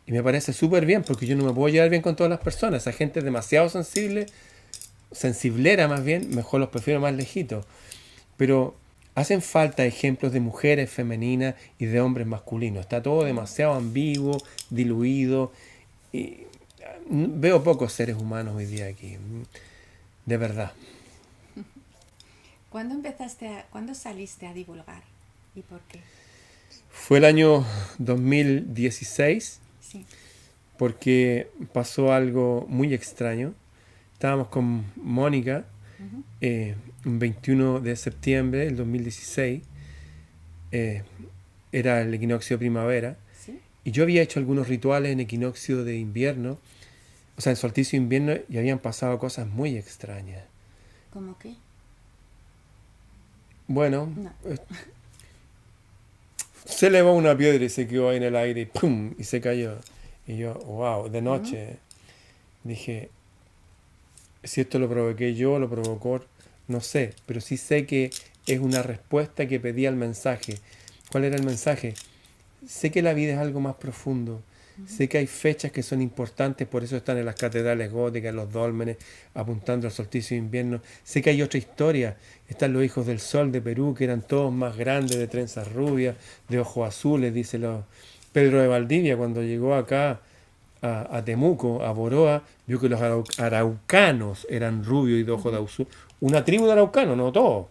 Speaker 2: Y me parece súper bien, porque yo no me puedo llevar bien con todas las personas. Esa gente es demasiado sensible, sensiblera más bien, mejor los prefiero más lejitos. Pero hacen falta ejemplos de mujeres femeninas y de hombres masculinos. Está todo demasiado ambiguo, diluido. Y veo pocos seres humanos hoy día aquí. De verdad.
Speaker 1: ¿Cuándo saliste a divulgar? ¿Y por qué?
Speaker 2: Fue el año 2016,
Speaker 1: Sí.
Speaker 2: porque pasó algo muy extraño. Estábamos con Mónica, un 21 de septiembre del 2016, era el equinoccio de primavera,
Speaker 1: ¿Sí?
Speaker 2: y yo había hecho algunos rituales en equinoccio de invierno, o sea, en solsticio de invierno, y habían pasado cosas muy extrañas.
Speaker 1: ¿Cómo qué?
Speaker 2: Bueno,
Speaker 1: No.
Speaker 2: se elevó una piedra y se quedó ahí en el aire, y ¡pum! Y se cayó. Y yo, wow, de noche, dije, si esto lo provoqué yo, lo provocó, no sé, pero sí sé que es una respuesta que pedía al mensaje. ¿Cuál era el mensaje? Sé que la vida es algo más profundo. Sé que hay fechas que son importantes, por eso están en las catedrales góticas, en los dólmenes, apuntando al solsticio de invierno. Sé que hay otra historia. Están los hijos del sol de Perú, que eran todos más grandes, de trenzas rubias, de ojos azules, dice Pedro de Valdivia, cuando llegó acá a Temuco, a Boroa, vio que los araucanos eran rubios y de ojos de azul. Una tribu de araucanos, no todos.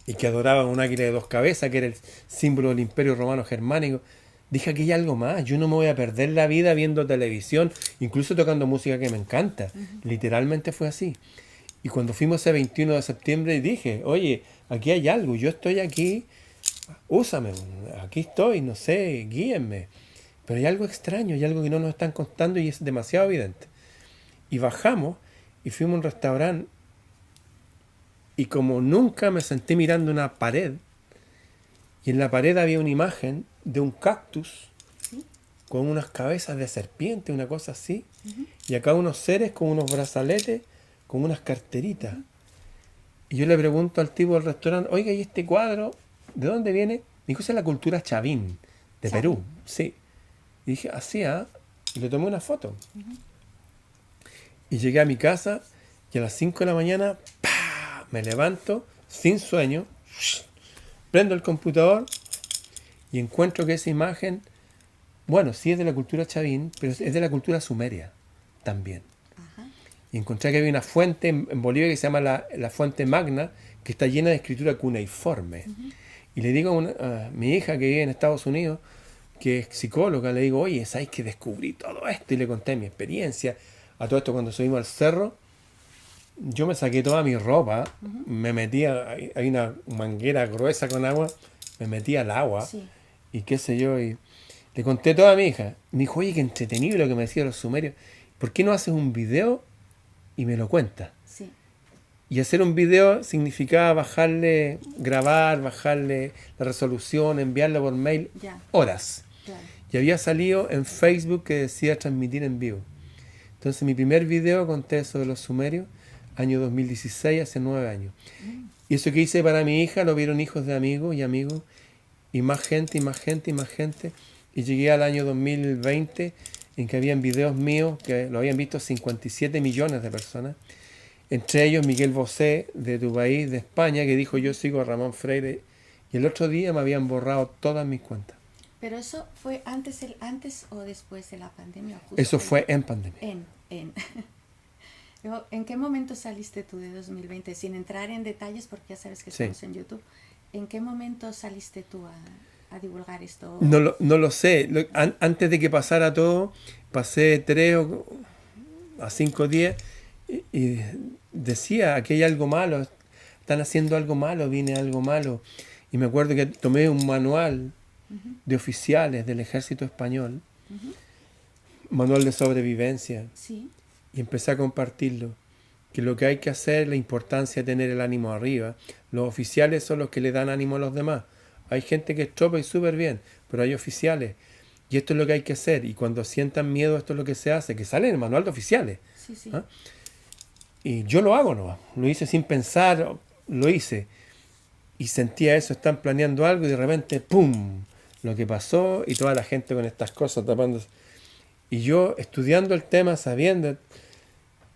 Speaker 2: Y que adoraban un águila de dos cabezas, que era el símbolo del Imperio Romano Germánico. Dije, aquí hay algo más. Yo no me voy a perder la vida viendo televisión, incluso tocando música que me encanta. Literalmente fue así. Y cuando fuimos ese 21 de septiembre, dije, oye, aquí hay algo. Yo estoy aquí, úsame. Aquí estoy, no sé, guíenme. Pero hay algo extraño, hay algo que no nos están contando y es demasiado evidente. Y bajamos y fuimos a un restaurante y como nunca me sentí mirando una pared, y en la pared había una imagen de un cactus con unas cabezas de serpiente, una cosa así, y acá unos seres con unos brazaletes, con unas carteritas. Y yo le pregunto al tipo del restaurante, oiga, ¿y este cuadro de dónde viene? Me dijo, es la cultura chavín, de Perú. Sí. Y dije, así, ¿ah? Y le tomé una foto. Y llegué a mi casa y a las 5 de la mañana, ¡pah!, me levanto, sin sueño, prendo el computador y encuentro que esa imagen, bueno, sí es de la cultura chavín, pero es de la cultura sumeria también.
Speaker 1: Ajá.
Speaker 2: Y encontré que había una fuente en Bolivia que se llama la Fuente Magna, que está llena de escritura cuneiforme. Y le digo a mi hija que vive en Estados Unidos, que es psicóloga, le digo, oye, ¿sabes que descubrí todo esto? Y le conté mi experiencia. A todo esto, cuando subimos al cerro, yo me saqué toda mi ropa, me metía, hay una manguera gruesa con agua, me metí al agua,
Speaker 1: Sí.
Speaker 2: y qué sé yo, y le conté todo a mi hija. Me dijo, oye, qué entretenido lo que me decían los sumerios. ¿Por qué no haces un video y me lo cuentas?
Speaker 1: Sí.
Speaker 2: Y hacer un video significaba grabar, bajarle la resolución, enviarlo por mail,
Speaker 1: Ya.
Speaker 2: horas.
Speaker 1: Claro.
Speaker 2: Y había salido en Facebook que decía transmitir en vivo. Entonces mi primer video conté eso de los sumerios, año 2016, hace 9 años. Y eso que hice para mi hija lo vieron hijos de amigos, y más gente, y más gente, y más gente. Y llegué al año 2020 en que habían videos míos que lo habían visto 57 millones de personas. Entre ellos Miguel Bosé, de tu país, de España, que dijo, yo sigo a Ramón Freire. Y el otro día me habían borrado todas mis cuentas.
Speaker 1: Pero eso fue antes o después de la pandemia. Justo
Speaker 2: Eso fue en pandemia.
Speaker 1: Luego, ¿en qué momento saliste tú de 2020? Sin entrar en detalles, porque ya sabes que
Speaker 2: Sí.
Speaker 1: estamos en YouTube. ¿En qué momento saliste tú a divulgar esto?
Speaker 2: No lo sé. Antes de que pasara todo, pasé 3 a 5 días y decía, aquí hay algo malo, están haciendo algo malo, viene algo malo. Y me acuerdo que tomé un manual de oficiales del ejército español manual de sobrevivencia,
Speaker 1: Sí,
Speaker 2: y empecé a compartirlo. Que lo que hay que hacer, la importancia de tener el ánimo arriba. Los oficiales son los que le dan ánimo a los demás. Hay gente que es tropa y súper bien, pero hay oficiales. Y esto es lo que hay que hacer. Y cuando sientan miedo, esto es lo que se hace, que sale en el manual de oficiales.
Speaker 1: sí, sí.
Speaker 2: ¿Ah? Y yo lo hago, ¿no? Lo hice sin pensar, lo hice. Y sentía eso, están planeando algo y de repente, ¡pum! Lo que pasó y toda la gente con estas cosas tapándose. Y yo estudiando el tema, sabiendo,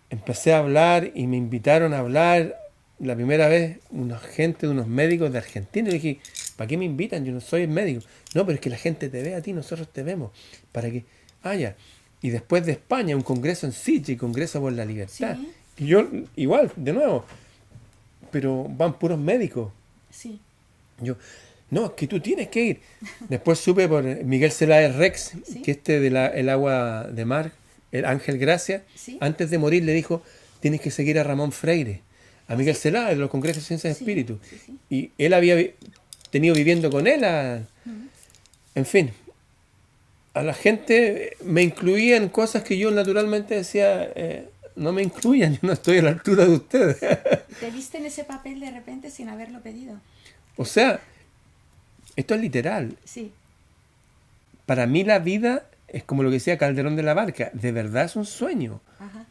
Speaker 2: empecé a hablar y me invitaron a hablar la primera vez una gente de unos médicos de Argentina. Y dije, ¿para qué me invitan? Yo no soy médico. No, pero es que la gente te ve a ti, nosotros te vemos. Para que haya. Y después de España, un congreso en Sitges, Congreso por la Libertad.
Speaker 1: Sí,
Speaker 2: Y yo, igual, de nuevo, pero van puros médicos.
Speaker 1: sí,
Speaker 2: Yo, no, es que tú tienes que ir. Después supe por Miguel Celáez Rex,
Speaker 1: sí,
Speaker 2: que el agua de mar, el Ángel Gracia,
Speaker 1: sí,
Speaker 2: antes de morir le dijo, tienes que seguir a Ramón Freire, a Miguel Celáez de los Congresos de Ciencias de
Speaker 1: sí,
Speaker 2: Espíritu.
Speaker 1: sí, sí.
Speaker 2: Y él había tenido viviendo con él, en fin, a la gente me incluía en cosas que yo naturalmente decía, no me incluyan, yo no estoy a la altura de ustedes.
Speaker 1: Te viste en ese papel de repente sin haberlo pedido.
Speaker 2: O sea, esto es literal.
Speaker 1: Sí,
Speaker 2: Para mí la vida es como lo que decía Calderón de la Barca, de verdad es un sueño.
Speaker 1: ajá,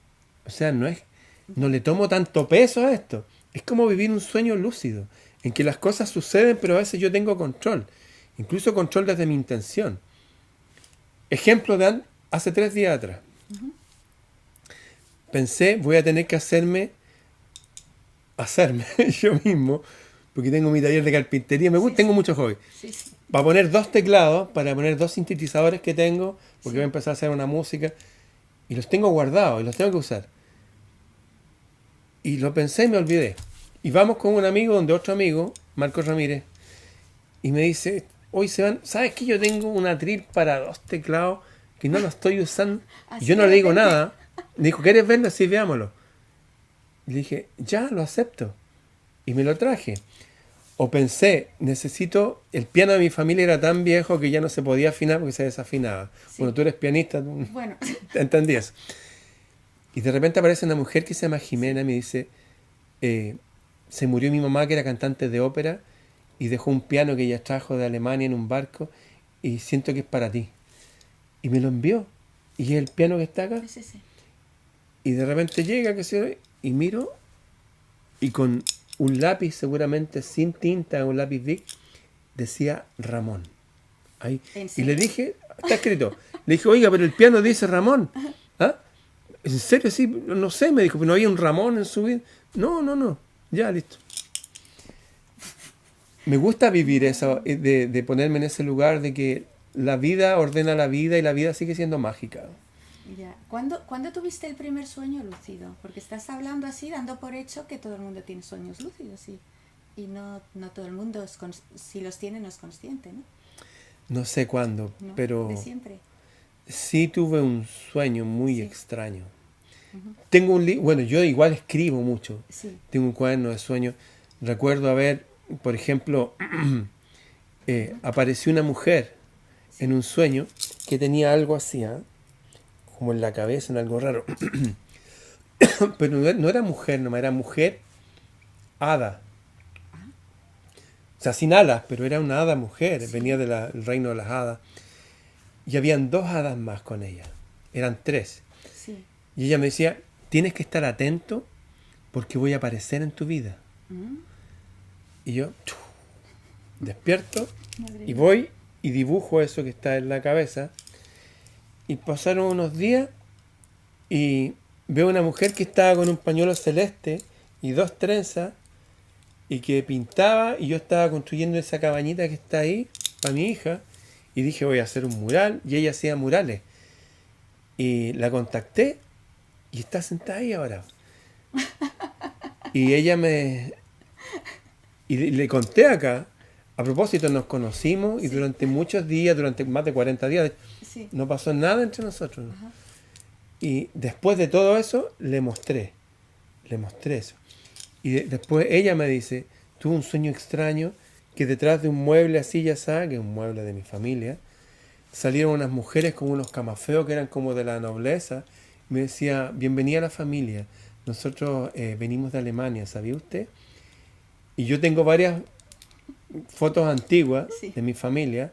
Speaker 2: O sea, no le tomo tanto peso a esto. Es como vivir un sueño lúcido, en que las cosas suceden, pero a veces yo tengo control. Incluso control desde mi intención. Ejemplo de hace 3 días atrás. Pensé, voy a tener que hacerme yo mismo, porque tengo mi taller de carpintería, me gusta,
Speaker 1: sí,
Speaker 2: tengo
Speaker 1: sí,
Speaker 2: muchos hobbies.
Speaker 1: sí, sí,
Speaker 2: Para poner 2 teclados, para poner 2 sintetizadores que tengo, porque
Speaker 1: sí.
Speaker 2: voy a empezar a hacer una música, y los tengo guardados, y los tengo que usar. Y lo pensé y me olvidé. Y vamos con un amigo, donde otro amigo, Marcos Ramírez, y me dice, hoy se van, ¿sabes qué? Yo tengo un atril para 2 teclados que no lo estoy usando. Y
Speaker 1: Así
Speaker 2: yo no
Speaker 1: de
Speaker 2: le digo
Speaker 1: repente.
Speaker 2: nada. Me dijo, ¿quieres verlo? Sí, veámoslo. Y le dije, ya, lo acepto. Y me lo traje. O pensé, el piano de mi familia era tan viejo que ya no se podía afinar porque se desafinaba.
Speaker 1: Sí.
Speaker 2: Bueno, tú eres pianista, tú
Speaker 1: Bueno,
Speaker 2: entendías. Y de repente aparece una mujer que se llama Jimena y me dice, se murió mi mamá que era cantante de ópera y dejó un piano que ella trajo de Alemania en un barco y siento que es para ti. Y me lo envió. Y es el piano que está acá.
Speaker 1: es ese.
Speaker 2: Y de repente llega, y miro, y con un lápiz seguramente sin tinta, un lápiz Bic, decía Ramón. Ahí.
Speaker 1: ¿En
Speaker 2: Y le
Speaker 1: serio?
Speaker 2: dije, está escrito. Le dije, oiga, pero el piano dice Ramón. ¿Ah? ¿En serio? Sí, no sé, me dijo, pero no había un Ramón en su vida. No, no, no. Ya, listo. Me gusta vivir eso, de ponerme en ese lugar de que la vida ordena la vida y la vida sigue siendo mágica.
Speaker 1: Ya. ¿Cuándo tuviste el primer sueño lúcido? Porque estás hablando así, dando por hecho que todo el mundo tiene sueños lúcidos, sí. Y no todo el mundo, si los tiene, no es consciente, ¿no?
Speaker 2: No sé cuándo,
Speaker 1: No,
Speaker 2: pero
Speaker 1: de siempre.
Speaker 2: sí tuve un sueño muy
Speaker 1: Sí.
Speaker 2: extraño.
Speaker 1: Ujú.
Speaker 2: Tengo bueno, yo igual escribo mucho.
Speaker 1: Sí,
Speaker 2: Tengo un cuaderno de sueños. Recuerdo haber, por ejemplo, apareció una mujer en un sueño que tenía algo así, ¿ah? Como en la cabeza, en algo raro. Pero no era mujer, nomás era mujer hada. O sea, sin alas, pero era una hada mujer.
Speaker 1: sí,
Speaker 2: Venía del reino de las hadas. Y habían 2 hadas más con ella. Eran 3.
Speaker 1: sí.
Speaker 2: Y ella me decía, tienes que estar atento porque voy a aparecer en tu vida.
Speaker 1: Mm,
Speaker 2: Y yo despierto
Speaker 1: madre
Speaker 2: y
Speaker 1: mía.
Speaker 2: voy y dibujo eso que está en la cabeza. Y pasaron unos días y veo una mujer que estaba con un pañuelo celeste y 2 trenzas y que pintaba, y yo estaba construyendo esa cabañita que está ahí para mi hija y dije, voy a hacer un mural, y ella hacía murales. Y la contacté y está sentada ahí ahora. Y ella le conté acá, a propósito nos conocimos y
Speaker 1: Sí.
Speaker 2: durante muchos días, durante más de 40 días,
Speaker 1: Sí.
Speaker 2: no pasó nada entre nosotros.
Speaker 1: Ajá.
Speaker 2: Y después de todo eso, le mostré eso. Y después ella me dice, tuve un sueño extraño que detrás de un mueble así, ya sabes, que es un mueble de mi familia, salieron unas mujeres con unos camafeos que eran como de la nobleza. Me decía, bienvenida a la familia. Nosotros venimos de Alemania, ¿sabía usted? Y yo tengo varias fotos antiguas
Speaker 1: Sí.
Speaker 2: de mi familia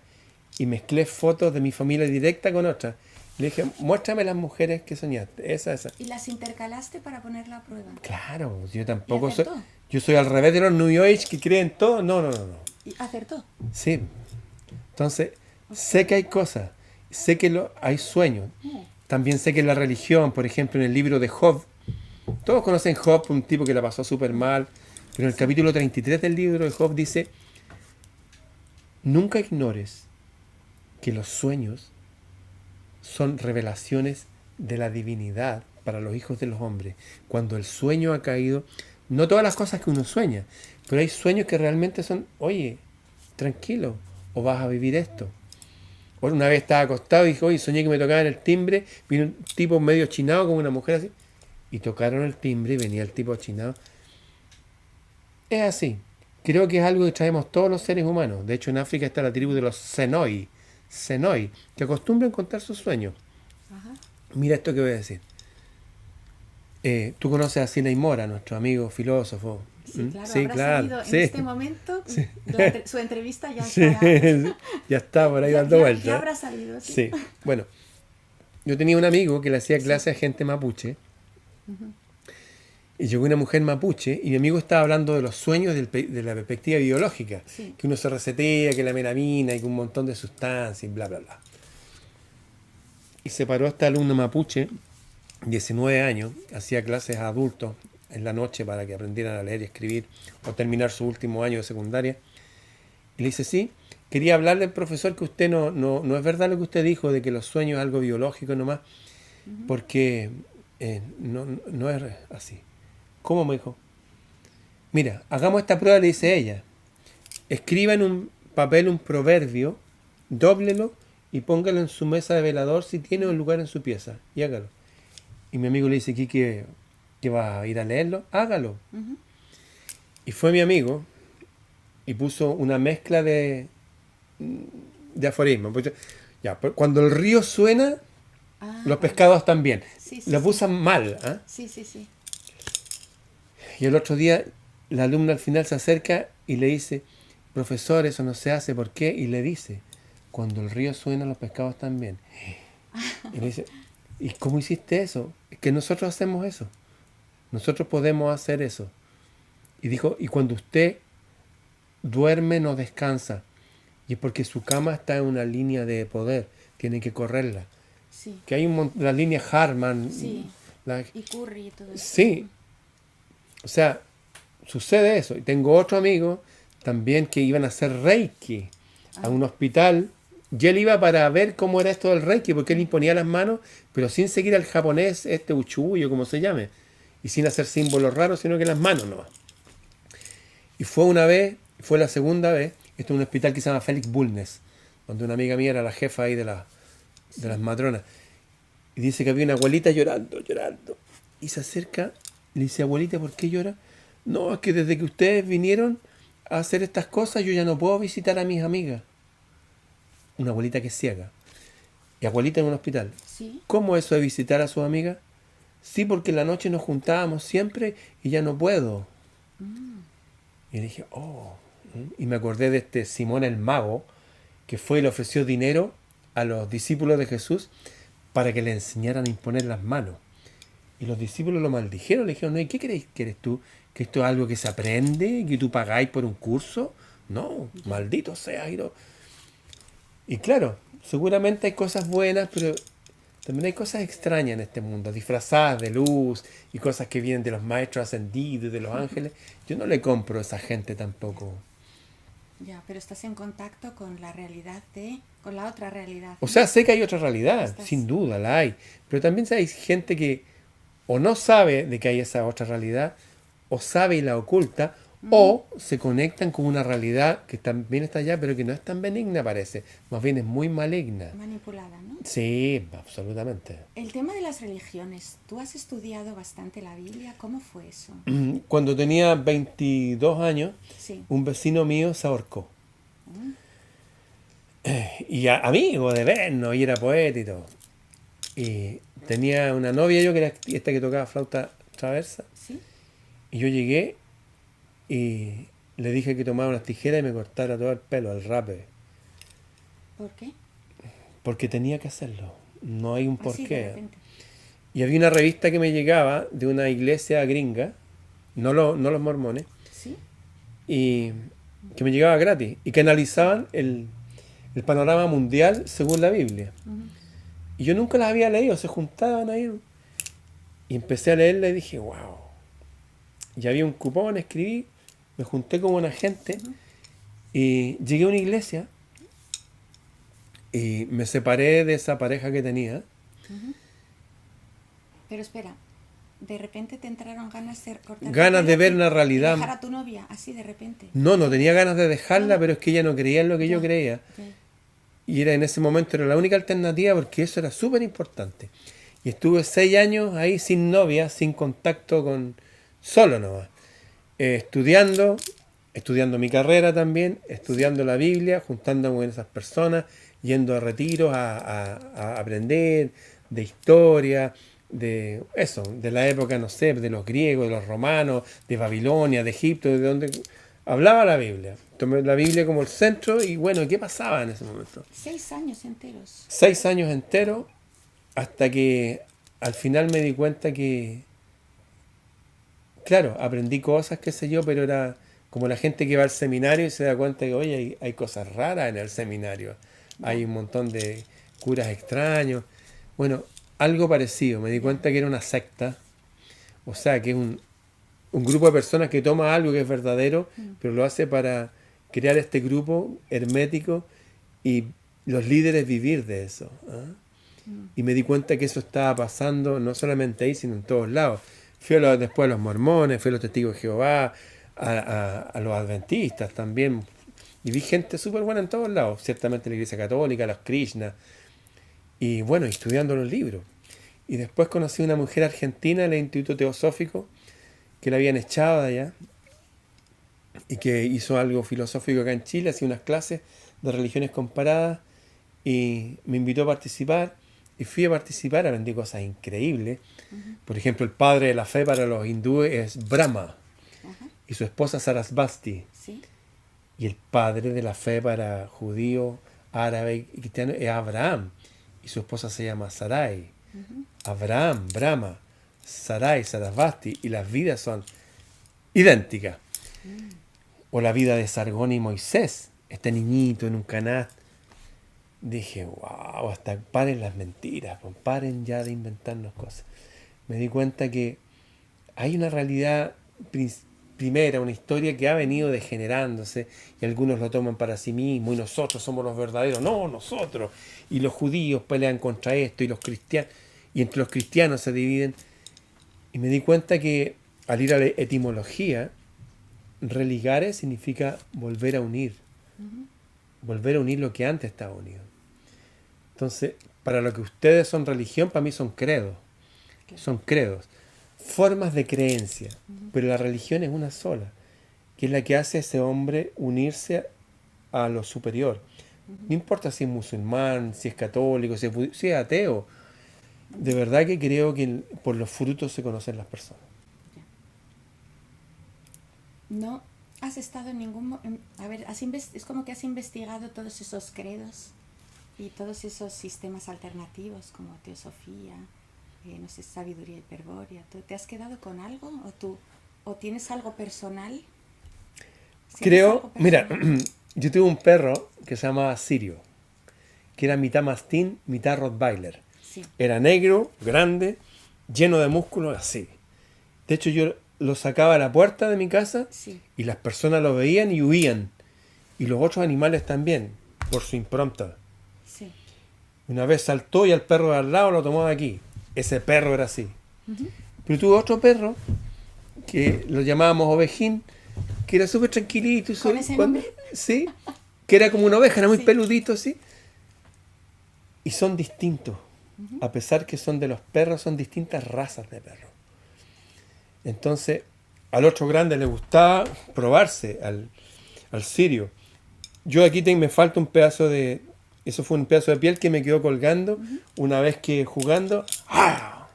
Speaker 2: y mezclé fotos de mi familia directa con otras. Le dije, muéstrame las mujeres que soñaste. Esa.
Speaker 1: ¿Y las intercalaste para ponerla a prueba?
Speaker 2: Claro, yo tampoco
Speaker 1: ¿Y
Speaker 2: soy...
Speaker 1: acertó?
Speaker 2: Yo soy al revés de los New Age que creen todo. No.
Speaker 1: ¿Y acertó?
Speaker 2: Sí. Entonces, sé que hay cosas. Sé que hay sueños. También sé que en la religión, por ejemplo, en el libro de Job, todos conocen Job, un tipo que la pasó súper mal, pero en el capítulo 33 del libro de Job dice, nunca ignores que los sueños son revelaciones de la divinidad para los hijos de los hombres. Cuando el sueño ha caído, no todas las cosas que uno sueña, pero hay sueños que realmente son, oye, tranquilo, o vas a vivir esto. Una vez estaba acostado y dije, oye, soñé que me tocaban el timbre, vino un tipo medio chinado con una mujer así, y tocaron el timbre y venía el tipo chinado. Es así. Creo que es algo que traemos todos los seres humanos. De hecho, en África está la tribu de los Senoi, que acostumbran contar sus sueños.
Speaker 1: Ajá.
Speaker 2: Mira esto que voy a decir. Tú conoces a Sinai Mora, nuestro amigo filósofo.
Speaker 1: Sí, claro,
Speaker 2: Sí,
Speaker 1: habrá
Speaker 2: claro.
Speaker 1: salido
Speaker 2: Sí.
Speaker 1: en este momento,
Speaker 2: Sí.
Speaker 1: su entrevista ya
Speaker 2: Sí,
Speaker 1: estará.
Speaker 2: ya está por ahí
Speaker 1: Ya,
Speaker 2: dando
Speaker 1: ya
Speaker 2: vueltas.
Speaker 1: habrá salido, sí.
Speaker 2: Sí. Bueno, yo tenía un amigo que le hacía clase a gente mapuche. Y llegó una mujer mapuche y mi amigo estaba hablando de los sueños de la perspectiva biológica.
Speaker 1: Sí.
Speaker 2: Que uno se resetea, que la melamina y que un montón de sustancias y bla, bla, bla. Y se paró esta alumna mapuche, 19 años, hacía clases a adultos en la noche para que aprendieran a leer y escribir o terminar su último año de secundaria. Y le dice, sí, quería hablarle al profesor que usted no es verdad lo que usted dijo de que los sueños es algo biológico nomás, porque no es así. ¿Cómo? Me dijo. Mira, hagamos esta prueba, le dice ella. Escriba en un papel un proverbio, dóblelo y póngalo en su mesa de velador si tiene un lugar en su pieza. Y hágalo. Y mi amigo le dice, ¿qué va a ir a leerlo? Hágalo.
Speaker 1: Ujú.
Speaker 2: Y fue mi amigo y puso una mezcla de aforismos. Pues, ya, cuando el río suena,
Speaker 1: Ah,
Speaker 2: los
Speaker 1: vale.
Speaker 2: pescados también.
Speaker 1: Sí, sí,
Speaker 2: Lo
Speaker 1: sí.
Speaker 2: usan mal. ¿Ah?
Speaker 1: Sí, sí, sí.
Speaker 2: Y el otro día la alumna al final se acerca y le dice, profesor, eso no se hace, ¿por qué? Y le dice, cuando el río suena, los pescados también. Y le dice, ¿y cómo hiciste eso? Es que nosotros hacemos eso. Nosotros podemos hacer eso. Y dijo, y cuando usted duerme, no descansa. Y es porque su cama está en una línea de poder. Tiene que correrla.
Speaker 1: Sí.
Speaker 2: Que hay la línea Harman.
Speaker 1: Sí.
Speaker 2: la-
Speaker 1: Y curry y todo eso.
Speaker 2: Sí. O sea, sucede eso. Y tengo otro amigo también que iban a hacer Reiki a un hospital. Y él iba para ver cómo era esto del Reiki, porque él imponía las manos, pero sin seguir al japonés, uchuyo, como se llame. Y sin hacer símbolos raros, sino que las manos nomás. Y fue una vez, fue la segunda vez, esto es un hospital que se llama Félix Bulnes, donde una amiga mía era la jefa ahí de las matronas. Y dice que había una abuelita llorando. Y se acerca, le dice, abuelita, ¿por qué llora? No, es que desde que ustedes vinieron a hacer estas cosas, yo ya no puedo visitar a mis amigas. Una abuelita que es ciega. Y abuelita en un hospital.
Speaker 1: Sí.
Speaker 2: ¿Cómo eso de visitar a sus amigas? Sí, porque en la noche nos juntábamos siempre y ya no puedo. Y dije, oh. Y me acordé de Simón el Mago, que fue y le ofreció dinero a los discípulos de Jesús para que le enseñaran a imponer las manos. Y los discípulos lo maldijeron, le dijeron, no, ¿y qué crees que eres tú? ¿Que esto es algo que se aprende? ¿Que tú pagáis por un curso? No, maldito sea. Y claro, seguramente hay cosas buenas, pero también hay cosas extrañas en este mundo, disfrazadas de luz y cosas que vienen de los maestros ascendidos, de los ángeles. Yo no le compro a esa gente tampoco.
Speaker 1: Ya, pero estás en contacto con la realidad con la otra realidad.
Speaker 2: O sea, sé que hay otra realidad,
Speaker 1: Estás-
Speaker 2: sin duda la hay, pero también hay gente que o no sabe de que hay esa otra realidad, o sabe y la oculta, o se conectan con una realidad que también está allá, pero que no es tan benigna, parece. Más bien es muy maligna.
Speaker 1: manipulada, ¿no?
Speaker 2: Sí, absolutamente.
Speaker 1: El tema de las religiones, tú has estudiado bastante la Biblia, ¿cómo fue eso?
Speaker 2: Cuando tenía 22 años,
Speaker 1: Sí.
Speaker 2: un vecino mío se ahorcó. y amigo de vernos, y era poeta y todo. Y tenía una novia yo que era esta que tocaba flauta traversa.
Speaker 1: ¿Sí?
Speaker 2: Y yo llegué y le dije que tomara unas tijeras y me cortara todo el pelo, al rape.
Speaker 1: ¿Por qué?
Speaker 2: Porque tenía que hacerlo. No hay un
Speaker 1: Así de
Speaker 2: porqué.
Speaker 1: repente.
Speaker 2: Y había una revista que me llegaba de una iglesia gringa, no los mormones,
Speaker 1: ¿Sí?
Speaker 2: y que me llegaba gratis, y que analizaban el panorama mundial según la Biblia.
Speaker 1: Ujú.
Speaker 2: Y yo nunca las había leído, se juntaban ahí. Y empecé a leerla y dije, wow. Y había un cupón, escribí, me junté con una gente y llegué a una iglesia y me separé de esa pareja que tenía.
Speaker 1: Pero espera, de repente te entraron ganas de cortar el
Speaker 2: Ganas de
Speaker 1: pelo
Speaker 2: ver
Speaker 1: y
Speaker 2: una realidad.
Speaker 1: dejar a tu novia, así de repente.
Speaker 2: No tenía ganas de dejarla,
Speaker 1: No.
Speaker 2: pero es que ella no creía en lo que yo
Speaker 1: Ya,
Speaker 2: creía.
Speaker 1: ya.
Speaker 2: Y era en ese momento era la única alternativa porque eso era súper importante. Y estuve 6 años ahí sin novia, sin contacto con... Solo nomás. Estudiando mi carrera también, estudiando la Biblia, juntándome con esas personas, yendo a retiros a aprender de historia, de eso, de la época, no sé, de los griegos, de los romanos, de Babilonia, de Egipto, de donde hablaba la Biblia. Tomé la Biblia como el centro y bueno, ¿qué pasaba en ese momento?
Speaker 1: 6 años enteros.
Speaker 2: 6 años enteros hasta que al final me di cuenta que, claro, aprendí cosas, qué sé yo, pero era como la gente que va al seminario y se da cuenta que, oye, hay cosas raras en el seminario. Hay un montón de curas extraños. Bueno, algo parecido. Me di cuenta que era una secta. O sea, que es un grupo de personas que toma algo que es verdadero, pero lo hace para crear este grupo hermético y los líderes vivir de eso. ¿Ah? Y me di cuenta que eso estaba pasando no solamente ahí, sino en todos lados. Fui después a los mormones, fui a los testigos de Jehová, a los adventistas también. Y vi gente súper buena en todos lados. Ciertamente la Iglesia Católica, los Krishna. Y bueno, estudiando los libros. Y después conocí a una mujer argentina en el Instituto Teosófico, que la habían echado de allá, y que hizo algo filosófico acá en Chile, hacía unas clases de religiones comparadas, y me invitó a participar. Y fui a participar, aprendí cosas increíbles. Por ejemplo, el padre de la fe para los hindúes es Brahma,
Speaker 1: Ajá.
Speaker 2: y su esposa Sarasvati.
Speaker 1: Sí.
Speaker 2: Y el padre de la fe para judíos, árabes y cristianos es Abraham. Y su esposa se llama Sarai. Abraham, Brahma, Sarai, Sarasvati. Y las vidas son idénticas. O la vida de Sargón y Moisés. Este niñito en un canal. Dije, wow, hasta paren las mentiras. Pues, paren ya de inventarnos cosas. Me di cuenta que hay una realidad primera, una historia que ha venido degenerándose y algunos lo toman para sí mismos y nosotros somos los verdaderos, no, nosotros, y los judíos pelean contra esto y los cristianos, y entre los cristianos se dividen. Y me di cuenta que al ir a la etimología, religare significa volver a unir, volver a unir lo que antes estaba unido. Entonces, para lo que ustedes son religión, para mí son credos, son credos, formas de creencia, pero la religión es una sola, que es la que hace a ese hombre unirse a lo superior. No importa si es musulmán, si es católico, si es ateo. De verdad que creo que por los frutos se conocen las personas.
Speaker 1: No has estado en ningún... A ver, es como que has investigado todos esos credos y todos esos sistemas alternativos como teosofía, no sé, sabiduría hiperbórea. ¿Te has quedado con algo? ¿O tienes algo personal?
Speaker 2: Creo,
Speaker 1: algo personal?
Speaker 2: mira, yo tuve un perro que se llamaba Sirio, que era mitad mastín, mitad rottweiler.
Speaker 1: Sí.
Speaker 2: Era negro, grande, lleno de músculos, así. De hecho, yo lo sacaba a la puerta de mi casa
Speaker 1: Sí.
Speaker 2: y las personas lo veían y huían. Y los otros animales también, por su impronta.
Speaker 1: Sí.
Speaker 2: Una vez saltó y al perro de al lado lo tomó de aquí. Ese perro era así. Pero tuve otro perro, que lo llamábamos Ovejín, que era súper tranquilito.
Speaker 1: ¿Con ese nombre?
Speaker 2: Sí, que era como una oveja, era muy
Speaker 1: Sí.
Speaker 2: peludito, sí. Y son distintos. A pesar que son de los perros, son distintas razas de perros. Entonces, al otro grande le gustaba probarse, al sirio. Yo aquí me falta un pedazo de Eso fue un pedazo de piel que me quedó colgando una vez que jugando. ¡Ah!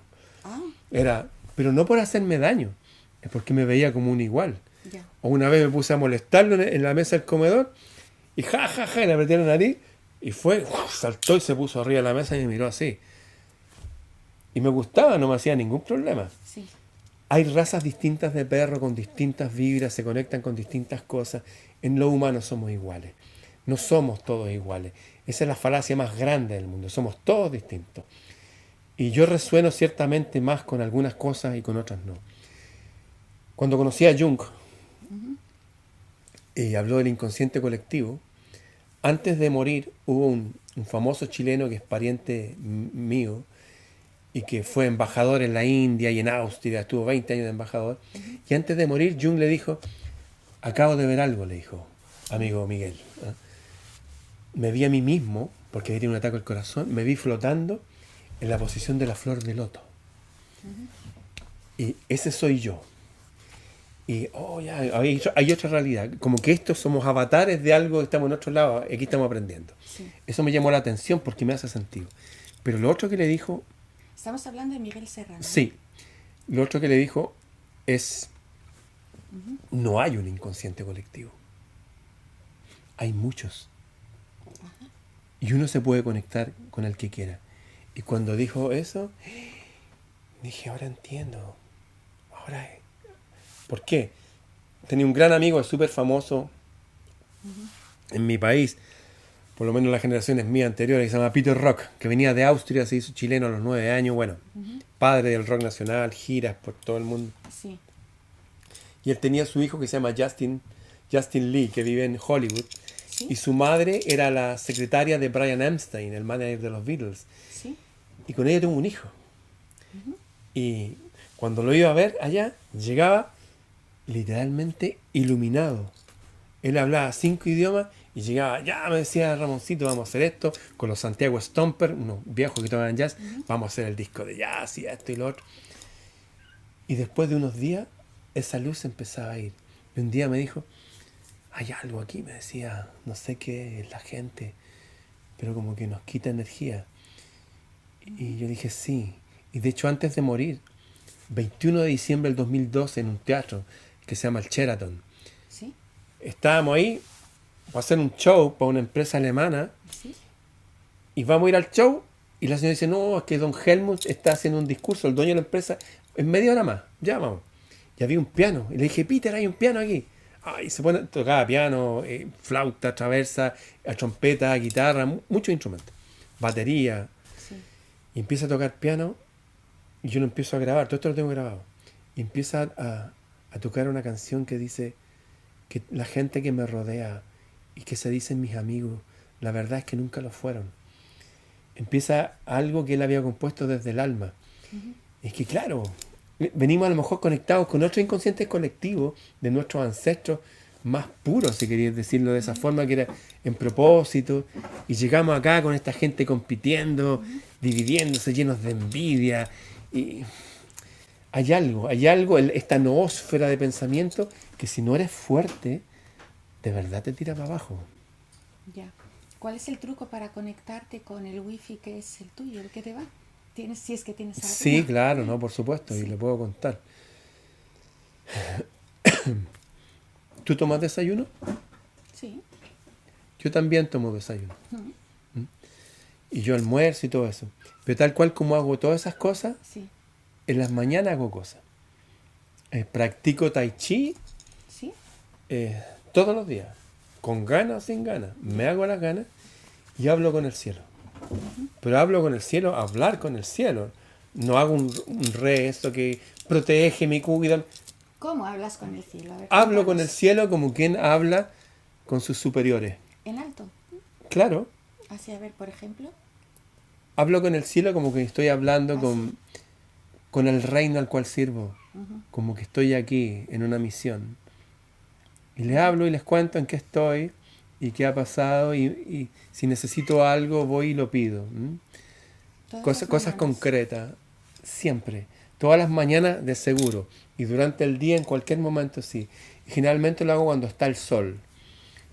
Speaker 1: Ah,
Speaker 2: Era, pero no por hacerme daño, es porque me veía como un igual.
Speaker 1: ya.
Speaker 2: O una vez me puse a molestarlo en la mesa del comedor y le apreté la nariz y fue, saltó y se puso arriba de la mesa y me miró así. Y me gustaba, no me hacía ningún problema.
Speaker 1: Sí.
Speaker 2: Hay razas distintas de perro con distintas vibras, se conectan con distintas cosas. En lo humano somos iguales. No somos todos iguales. Esa es la falacia más grande del mundo. Somos todos distintos. Y yo resueno ciertamente más con algunas cosas y con otras no. Cuando conocí a Jung y habló del inconsciente colectivo, antes de morir hubo un famoso chileno que es pariente mío y que fue embajador en la India y en Austria, estuvo 20 años de embajador. Y antes de morir, Jung le dijo, acabo de ver algo, le dijo, amigo Miguel. ¿Eh? Me vi a mí mismo, porque tenía un ataque al corazón, me vi flotando en la posición de la flor de loto. Y ese soy yo. Y ya, hay otra realidad. Como que estos somos avatares de algo que estamos en otro lado, aquí estamos aprendiendo.
Speaker 1: Sí.
Speaker 2: Eso me llamó la atención porque me hace sentido. Pero lo otro que le dijo,
Speaker 1: Estamos hablando de Miguel Serrano.
Speaker 2: sí, lo otro que le dijo es, no hay un inconsciente colectivo. Hay muchos. Y uno se puede conectar con el que quiera. Y cuando dijo eso, dije, ahora entiendo. Ahora, ¿por qué? Tenía un gran amigo súper famoso en mi país, por lo menos las generaciones mías anteriores, que se llama Peter Rock, que venía de Austria, se hizo chileno a los 9 años, bueno, padre del rock nacional, giras por todo el mundo.
Speaker 1: Sí.
Speaker 2: Y él tenía su hijo que se llama Justin Lee, que vive en Hollywood.
Speaker 1: Sí.
Speaker 2: Y su madre era la secretaria de Brian Epstein, el manager de los Beatles.
Speaker 1: Sí.
Speaker 2: Y con ella tuvo un hijo. Y cuando lo iba a ver allá, llegaba literalmente iluminado. Él hablaba 5 idiomas y llegaba, ya me decía Ramoncito, vamos a hacer esto, con los Santiago Stomper, unos viejos que tocaban jazz, vamos a hacer el disco de jazz y esto y lo otro. Y después de unos días, esa luz empezaba a ir. Y un día me dijo, hay algo aquí, me decía, no sé qué es la gente, pero como que nos quita energía. Y yo dije, sí. Y de hecho, antes de morir, 21 de diciembre del 2012, en un teatro que se llama el Sheraton,
Speaker 1: Sí.
Speaker 2: estábamos ahí para hacer un show para una empresa alemana
Speaker 1: Sí.
Speaker 2: y vamos a ir al show y la señora dice, no, es que don Helmut está haciendo un discurso, el dueño de la empresa, en media hora más, ya vamos. Y había un piano. Y le dije, Peter, hay un piano aquí. Y se pone, tocaba piano, flauta, traversa, trompeta, guitarra, muchos instrumentos. Batería.
Speaker 1: Sí.
Speaker 2: Y empieza a tocar piano y yo lo empiezo a grabar. Todo esto lo tengo grabado. Y empieza a tocar una canción que dice que la gente que me rodea y que se dicen mis amigos, la verdad es que nunca lo fueron. Empieza algo que él había compuesto desde el alma. Es que claro, venimos a lo mejor conectados con otros inconscientes colectivos de nuestros ancestros más puros, si queréis decirlo de esa forma, que era en propósito, y llegamos acá con esta gente compitiendo, dividiéndose, llenos de envidia, y hay algo, esta noósfera de pensamiento, que si no eres fuerte, de verdad te tira para abajo.
Speaker 1: Ya. ¿Cuál es el truco para conectarte con el wifi que es el tuyo, el que te va? ¿Tienes, si es que tienes algo?
Speaker 2: Sí, claro, no, por supuesto,
Speaker 1: Sí.
Speaker 2: y le puedo contar. ¿Tú tomas desayuno?
Speaker 1: Sí.
Speaker 2: Yo también tomo desayuno. Y yo almuerzo y todo eso. Pero tal cual como hago todas esas cosas,
Speaker 1: Sí.
Speaker 2: en las mañanas hago cosas. Practico tai chi
Speaker 1: Sí.
Speaker 2: todos los días. Con ganas o sin ganas. Me hago las ganas y hablo con el cielo. Pero hablo con el cielo, hablar con el cielo. No hago un rezo que protege, me cuida.
Speaker 1: ¿Cómo hablas con el cielo? A ver,
Speaker 2: Hablo con el
Speaker 1: cuéntanos.
Speaker 2: cielo como quien habla con sus superiores.
Speaker 1: En alto.
Speaker 2: Claro.
Speaker 1: Así, a ver, por ejemplo.
Speaker 2: Hablo con el cielo como que estoy hablando
Speaker 1: Así.
Speaker 2: con el reino al cual sirvo.
Speaker 1: Ujú.
Speaker 2: Como que estoy aquí en una misión. Y les hablo y les cuento en qué estoy y qué ha pasado y si necesito algo voy y lo pido.
Speaker 1: Todas
Speaker 2: Cosas
Speaker 1: las mañanas.
Speaker 2: concretas, siempre. Todas las mañanas de seguro. Y durante el día, en cualquier momento, sí. Y generalmente lo hago cuando está el sol.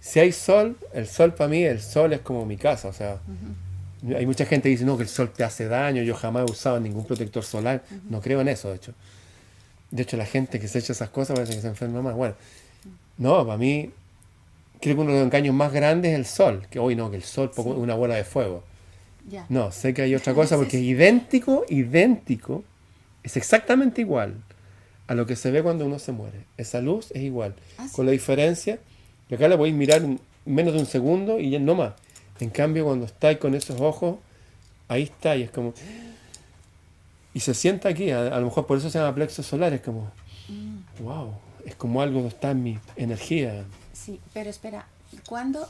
Speaker 2: Si hay sol, el sol para mí, el sol es como mi casa. O sea, hay mucha gente que dice, no, que el sol te hace daño. Yo jamás he usado ningún protector solar. No creo en eso, de hecho. De hecho, la gente que se echa esas cosas parece que se enferma más. Bueno, no, para mí, creo que uno de los engaños más grandes es el sol. Que hoy no, que el sol es una bola de fuego.
Speaker 1: Ya.
Speaker 2: No, sé que hay otra cosa porque
Speaker 1: Sí,
Speaker 2: es
Speaker 1: sí.
Speaker 2: idéntico, es exactamente igual a lo que se ve cuando uno se muere. Esa luz es igual,
Speaker 1: Ah,
Speaker 2: con
Speaker 1: sí.
Speaker 2: la diferencia que acá la podéis mirar en menos de un segundo y ya no más. En cambio, cuando estáis con esos ojos, ahí está y es como... Y se sienta aquí, a lo mejor por eso se llama plexo solar, es como, wow, es como algo que está en mi energía.
Speaker 1: Sí, pero espera, ¿cuándo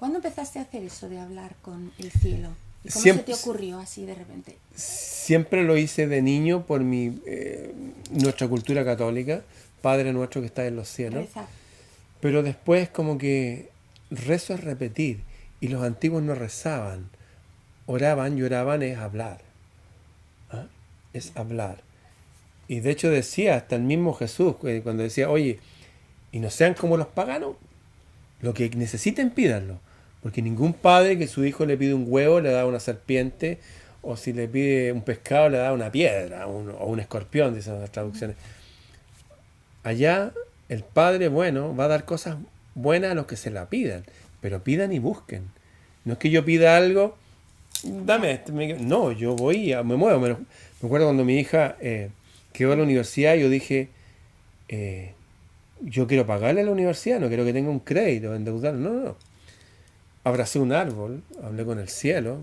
Speaker 1: empezaste a hacer eso de hablar con el cielo? ¿Y cómo se te
Speaker 2: Siempre,
Speaker 1: ocurrió así de repente?
Speaker 2: siempre lo hice de niño por nuestra cultura católica, Padre nuestro que está en los cielos.
Speaker 1: Rezar.
Speaker 2: Pero después como que rezo es repetir. Y los antiguos no rezaban. Oraban, lloraban, es hablar. ¿Ah? Es hablar. Y de hecho decía hasta el mismo Jesús, cuando decía, oye, y no sean como los paganos, lo que necesiten pídanlo. Porque ningún padre que su hijo le pide un huevo le da una serpiente, o si le pide un pescado le da una piedra, o un escorpión, dicen las traducciones. Allá el Padre bueno va a dar cosas buenas a los que se la pidan, pero pidan y busquen. No es que yo pida algo, dame esto. No, yo voy, me muevo. Me acuerdo cuando mi hija quedó en la universidad, yo dije, yo quiero pagarle a la universidad, no quiero que tenga un crédito, endeudar. No, no, no. Abracé un árbol, hablé con el cielo,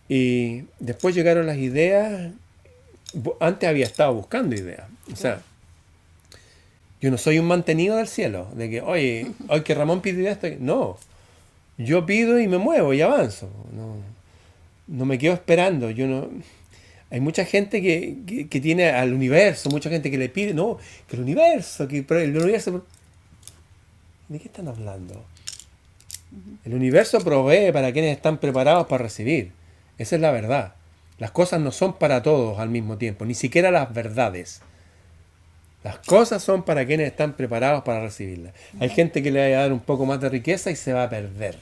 Speaker 2: y después llegaron las ideas. Antes había estado buscando ideas. O sea, yo no soy un mantenido del cielo, de que, oye, hoy que Ramón pide esto. No, yo pido y me muevo y avanzo. No, no me quedo esperando. Yo no. Hay mucha gente que tiene al universo, mucha gente que le pide, no, que el universo, pero el universo. ¿De qué están hablando? El universo provee para quienes están preparados para recibir. Esa es la verdad. Las cosas no son para todos al mismo tiempo, ni siquiera las verdades. Las cosas son para quienes están preparados para recibirlas. Hay gente que le va a dar un poco más de riqueza y se va a perder.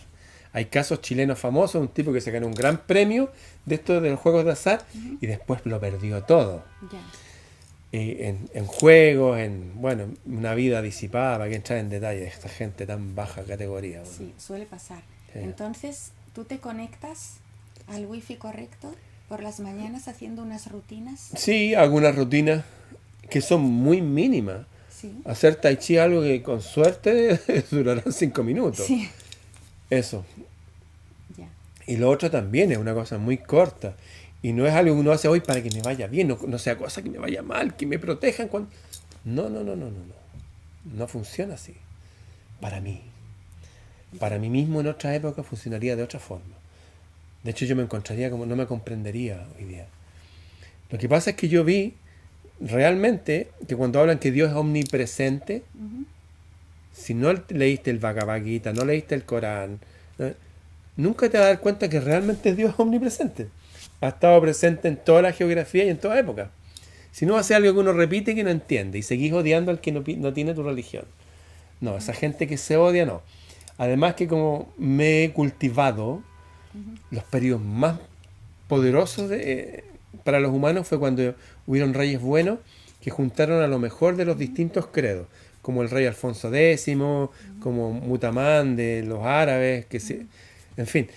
Speaker 2: Hay casos chilenos famosos, un tipo que se ganó un gran premio de estos de los juegos de azar y después lo perdió todo.
Speaker 1: Ya.
Speaker 2: En juegos, bueno, una vida disipada, para que entrar en detalle de esta gente tan baja categoría. Bueno.
Speaker 1: Sí, suele pasar.
Speaker 2: Sí.
Speaker 1: Entonces, ¿tú te conectas al wifi correcto por las mañanas haciendo unas rutinas?
Speaker 2: Sí, algunas rutinas que son muy mínimas.
Speaker 1: Sí.
Speaker 2: Hacer tai chi algo que con suerte durará 5 minutos.
Speaker 1: Sí.
Speaker 2: Eso.
Speaker 1: Ya.
Speaker 2: Y lo otro también es una cosa muy corta. Y no es algo que uno hace hoy para que me vaya bien, no sea cosa que me vaya mal, que me protejan cuando... No, no, no, no, no, no. No funciona así. Para mí. Para mí mismo en otra época funcionaría de otra forma. De hecho yo me encontraría como no me comprendería hoy día. Lo que pasa es que yo vi realmente que cuando hablan que Dios es omnipresente, si no leíste el Bhagavad Gita, no leíste el Corán, nunca te vas a dar cuenta que realmente Dios es omnipresente. Ha estado presente en toda la geografía y en toda época. Si no va a ser algo que uno repite y que no entiende y seguís odiando al que no tiene tu religión. No, esa gente que se odia no. Además que como me he cultivado, los periodos más poderosos para los humanos fue cuando hubieron reyes buenos que juntaron a lo mejor de los distintos credos, como el rey Alfonso X, como Mutamán de los árabes, en fin,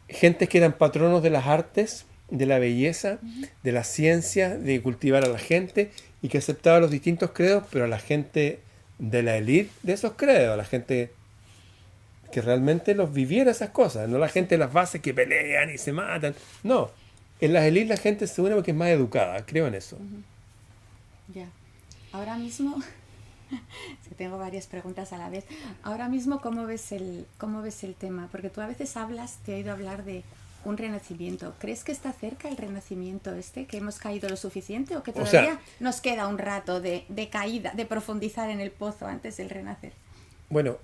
Speaker 2: gentes que eran patronos de las artes, de la belleza, de la ciencia, de cultivar a la gente y que aceptaba los distintos credos, pero a la gente de la élite de esos credos, a la gente que realmente los viviera esas cosas, no la gente de las bases que pelean y se matan. No, en las élites la gente se une porque es más educada, creo en eso.
Speaker 1: Ya. Ahora mismo, es que tengo varias preguntas a la vez. Ahora mismo, ¿cómo ves el tema? Porque tú a veces te he oído hablar de un renacimiento. ¿Crees que está cerca el renacimiento que hemos caído lo suficiente o que todavía nos queda un rato de caída, de profundizar en el pozo antes del renacer?
Speaker 2: Bueno,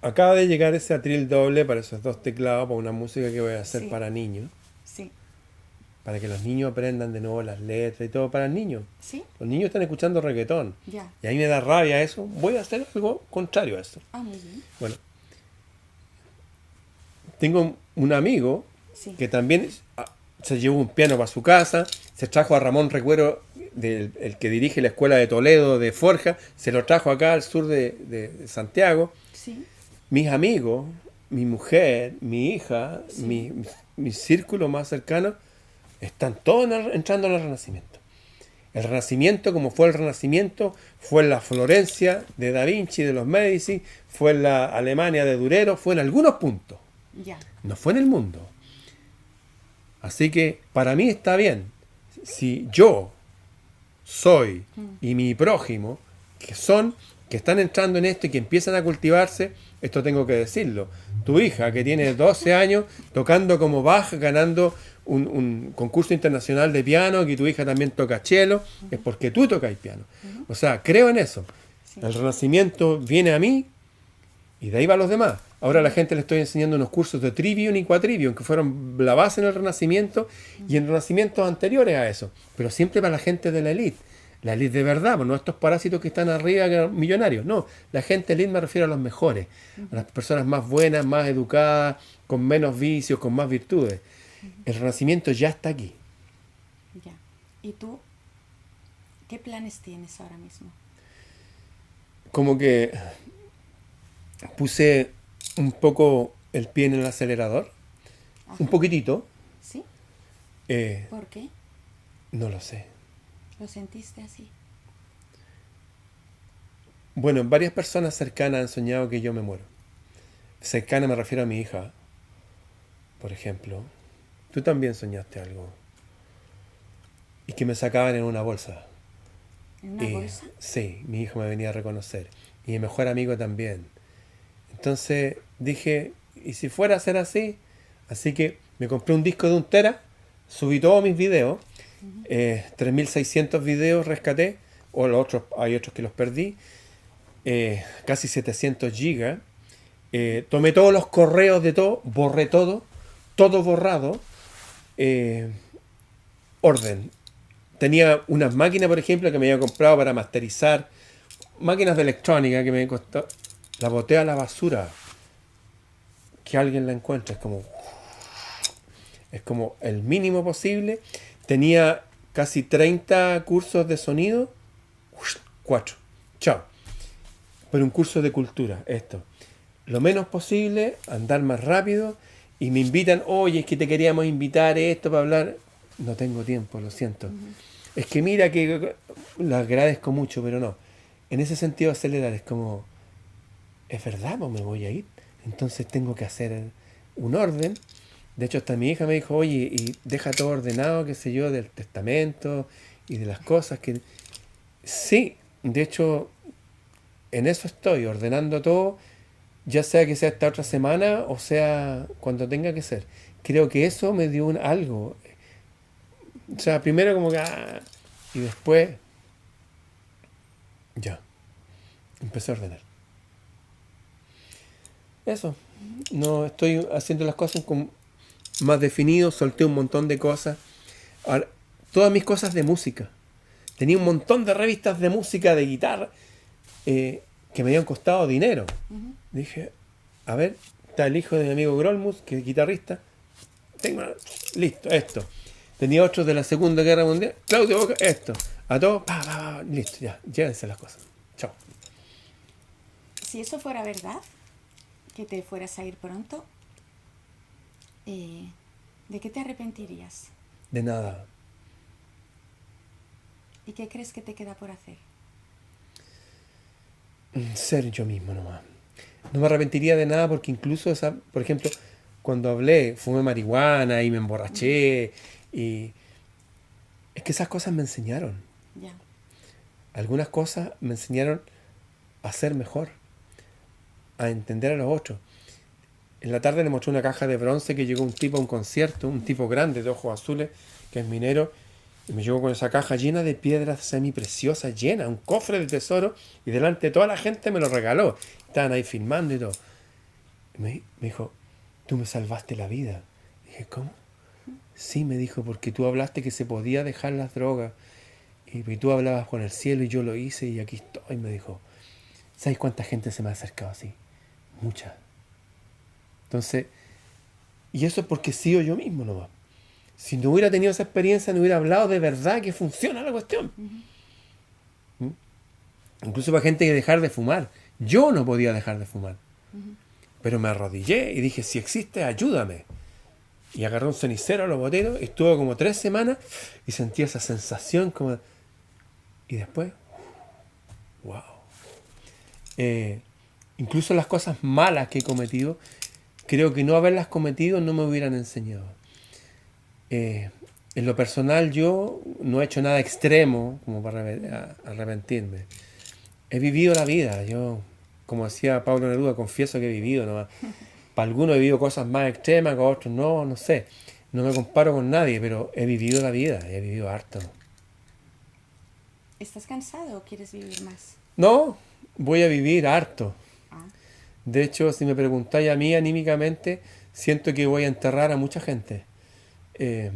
Speaker 2: acaba de llegar ese atril doble para esos 2 teclados, para una música que voy a hacer para niños.
Speaker 1: Sí.
Speaker 2: para que los niños aprendan de nuevo las letras y todo para el niño.
Speaker 1: ¿Sí?
Speaker 2: Los niños están escuchando reggaetón.
Speaker 1: Ya.
Speaker 2: Y a mí me da rabia eso. Voy a hacer algo contrario a eso.
Speaker 1: Ah, muy bien.
Speaker 2: Bueno, tengo un amigo
Speaker 1: Sí.
Speaker 2: que también se llevó un piano para su casa, se trajo a Ramón Recuero, el que dirige la escuela de Toledo, de Forja, se lo trajo acá al sur de Santiago.
Speaker 1: Sí.
Speaker 2: Mis amigos, mi mujer, mi hija,
Speaker 1: Sí.
Speaker 2: mi círculo más cercano, están todos entrando en el Renacimiento. El Renacimiento, como fue el Renacimiento, fue en la Florencia de Da Vinci, de los Medici, fue en la Alemania de Durero, fue en algunos puntos,
Speaker 1: Ya.
Speaker 2: no fue en el mundo. Así que para mí está bien. Si yo soy y mi prójimo, que están entrando en esto y que empiezan a cultivarse, esto tengo que decirlo. Tu hija, que tiene 12 años, tocando como Bach, ganando un concurso internacional de piano, que tu hija también toca cello, es porque tú tocas piano. O sea, creo en eso.
Speaker 1: Sí.
Speaker 2: El Renacimiento viene a mí y de ahí va a los demás. Ahora a la gente le estoy enseñando unos cursos de Trivium y Quadrivium, que fueron la base en el Renacimiento y en renacimientos anteriores a eso. Pero siempre para la gente de la élite. La élite de verdad, pues no estos parásitos que están arriba, que son millonarios. No, la gente élite me refiero a los mejores, a las personas más buenas, más educadas, con menos vicios, con más virtudes. El Renacimiento ya está aquí.
Speaker 1: Ya. ¿Y tú qué planes tienes ahora mismo?
Speaker 2: Como que puse un poco el pie en el acelerador,
Speaker 1: Ajá.
Speaker 2: un poquitito,
Speaker 1: ¿Sí?
Speaker 2: eh,
Speaker 1: ¿Por qué?
Speaker 2: no lo sé.
Speaker 1: ¿Lo sentiste así?
Speaker 2: Bueno, varias personas cercanas han soñado que yo me muero. Cercana me refiero a mi hija, por ejemplo. Tú también soñaste algo. Y que me sacaban en una bolsa.
Speaker 1: ¿En una bolsa?
Speaker 2: Sí, mi hijo me venía a reconocer. Y mi mejor amigo también. Entonces dije, ¿y si fuera a ser así? Así que me compré un disco de 1 tera, subí todos mis videos, 3.600 videos rescaté, o los otros, hay otros que los perdí, casi 700 gigas. Tomé todos los correos de todo, borré todo, todo borrado, orden. Tenía unas máquinas, por ejemplo, que me había comprado para masterizar, máquinas de electrónica que me costó, la boté a la basura. Que alguien la encuentre, es como el mínimo posible. Tenía casi 30 cursos de sonido, 4, chao. Pero un curso de cultura, esto. Lo menos posible, andar más rápido, y me invitan, oye, es que te queríamos invitar esto para hablar. No tengo tiempo, lo siento. Es que mira que lo agradezco mucho, pero no. En ese sentido acelerar es como, es verdad, pues me voy a ir. Entonces tengo que hacer un orden. De hecho, hasta mi hija me dijo, oye, y deja todo ordenado, qué sé yo, del testamento y de las cosas que... Sí, de hecho, en eso estoy, ordenando todo, ya sea que sea esta otra semana o sea cuando tenga que ser. Creo que eso me dio algo. O sea, primero como que... y después... ya, empecé a ordenar. Eso. No estoy haciendo las cosas con más definido, solté un montón de cosas. Ahora, todas mis cosas de música. Tenía un montón de revistas de música, de guitarra, que me habían costado dinero. Dije, a ver, está el hijo de mi amigo Grolmus, que es guitarrista. Listo, esto. Tenía otros de la Segunda Guerra Mundial. Claudio Boca, esto. A todos, listo, ya, llévense las cosas. Chao.
Speaker 1: Si eso fuera verdad, que te fueras a ir pronto, ¿de qué te arrepentirías?
Speaker 2: De nada.
Speaker 1: ¿Y qué crees que te queda por hacer?
Speaker 2: Ser yo mismo nomás. No me arrepentiría de nada porque incluso, por ejemplo, cuando hablé, fumé marihuana y me emborraché. Y es que esas cosas me enseñaron.
Speaker 1: Ya.
Speaker 2: Algunas cosas me enseñaron a ser mejor, a entender a los otros. En la tarde le mostré una caja de bronce que llegó un tipo a un concierto, un tipo grande de ojos azules, que es minero, y me llegó con esa caja llena de piedras semipreciosas, llena, un cofre de tesoro, y delante de toda la gente me lo regaló. Estaban ahí filmando y todo. Y me dijo, tú me salvaste la vida. Dije, ¿cómo? Sí, me dijo, porque tú hablaste que se podía dejar las drogas y tú hablabas con el cielo y yo lo hice y aquí estoy, me dijo. ¿Sabes cuánta gente se me ha acercado así? Mucha. Entonces, y eso es porque sigo yo mismo nomás. Si no hubiera tenido esa experiencia, no hubiera hablado de verdad que funciona la cuestión. ¿Mm? Incluso para gente que dejar de fumar. Yo no podía dejar de fumar. Pero me arrodillé y dije, si existe, ayúdame. Y agarré un cenicero a los boteros, y estuve como 3 semanas y sentí esa sensación como... Y después, wow. Incluso las cosas malas que he cometido, creo que no haberlas cometido no me hubieran enseñado. En lo personal yo no he hecho nada extremo como para arrepentirme. He vivido la vida. Yo, como decía Pablo Neruda, confieso que he vivido nomás. Para algunos he vivido cosas más extremas, para otros no, no sé. No me comparo con nadie, pero he vivido la vida, he vivido harto.
Speaker 1: ¿Estás cansado o quieres vivir más?
Speaker 2: No, voy a vivir harto.
Speaker 1: Ah,
Speaker 2: De hecho, si me preguntáis a mí anímicamente, siento que voy a enterrar a mucha gente. Eh,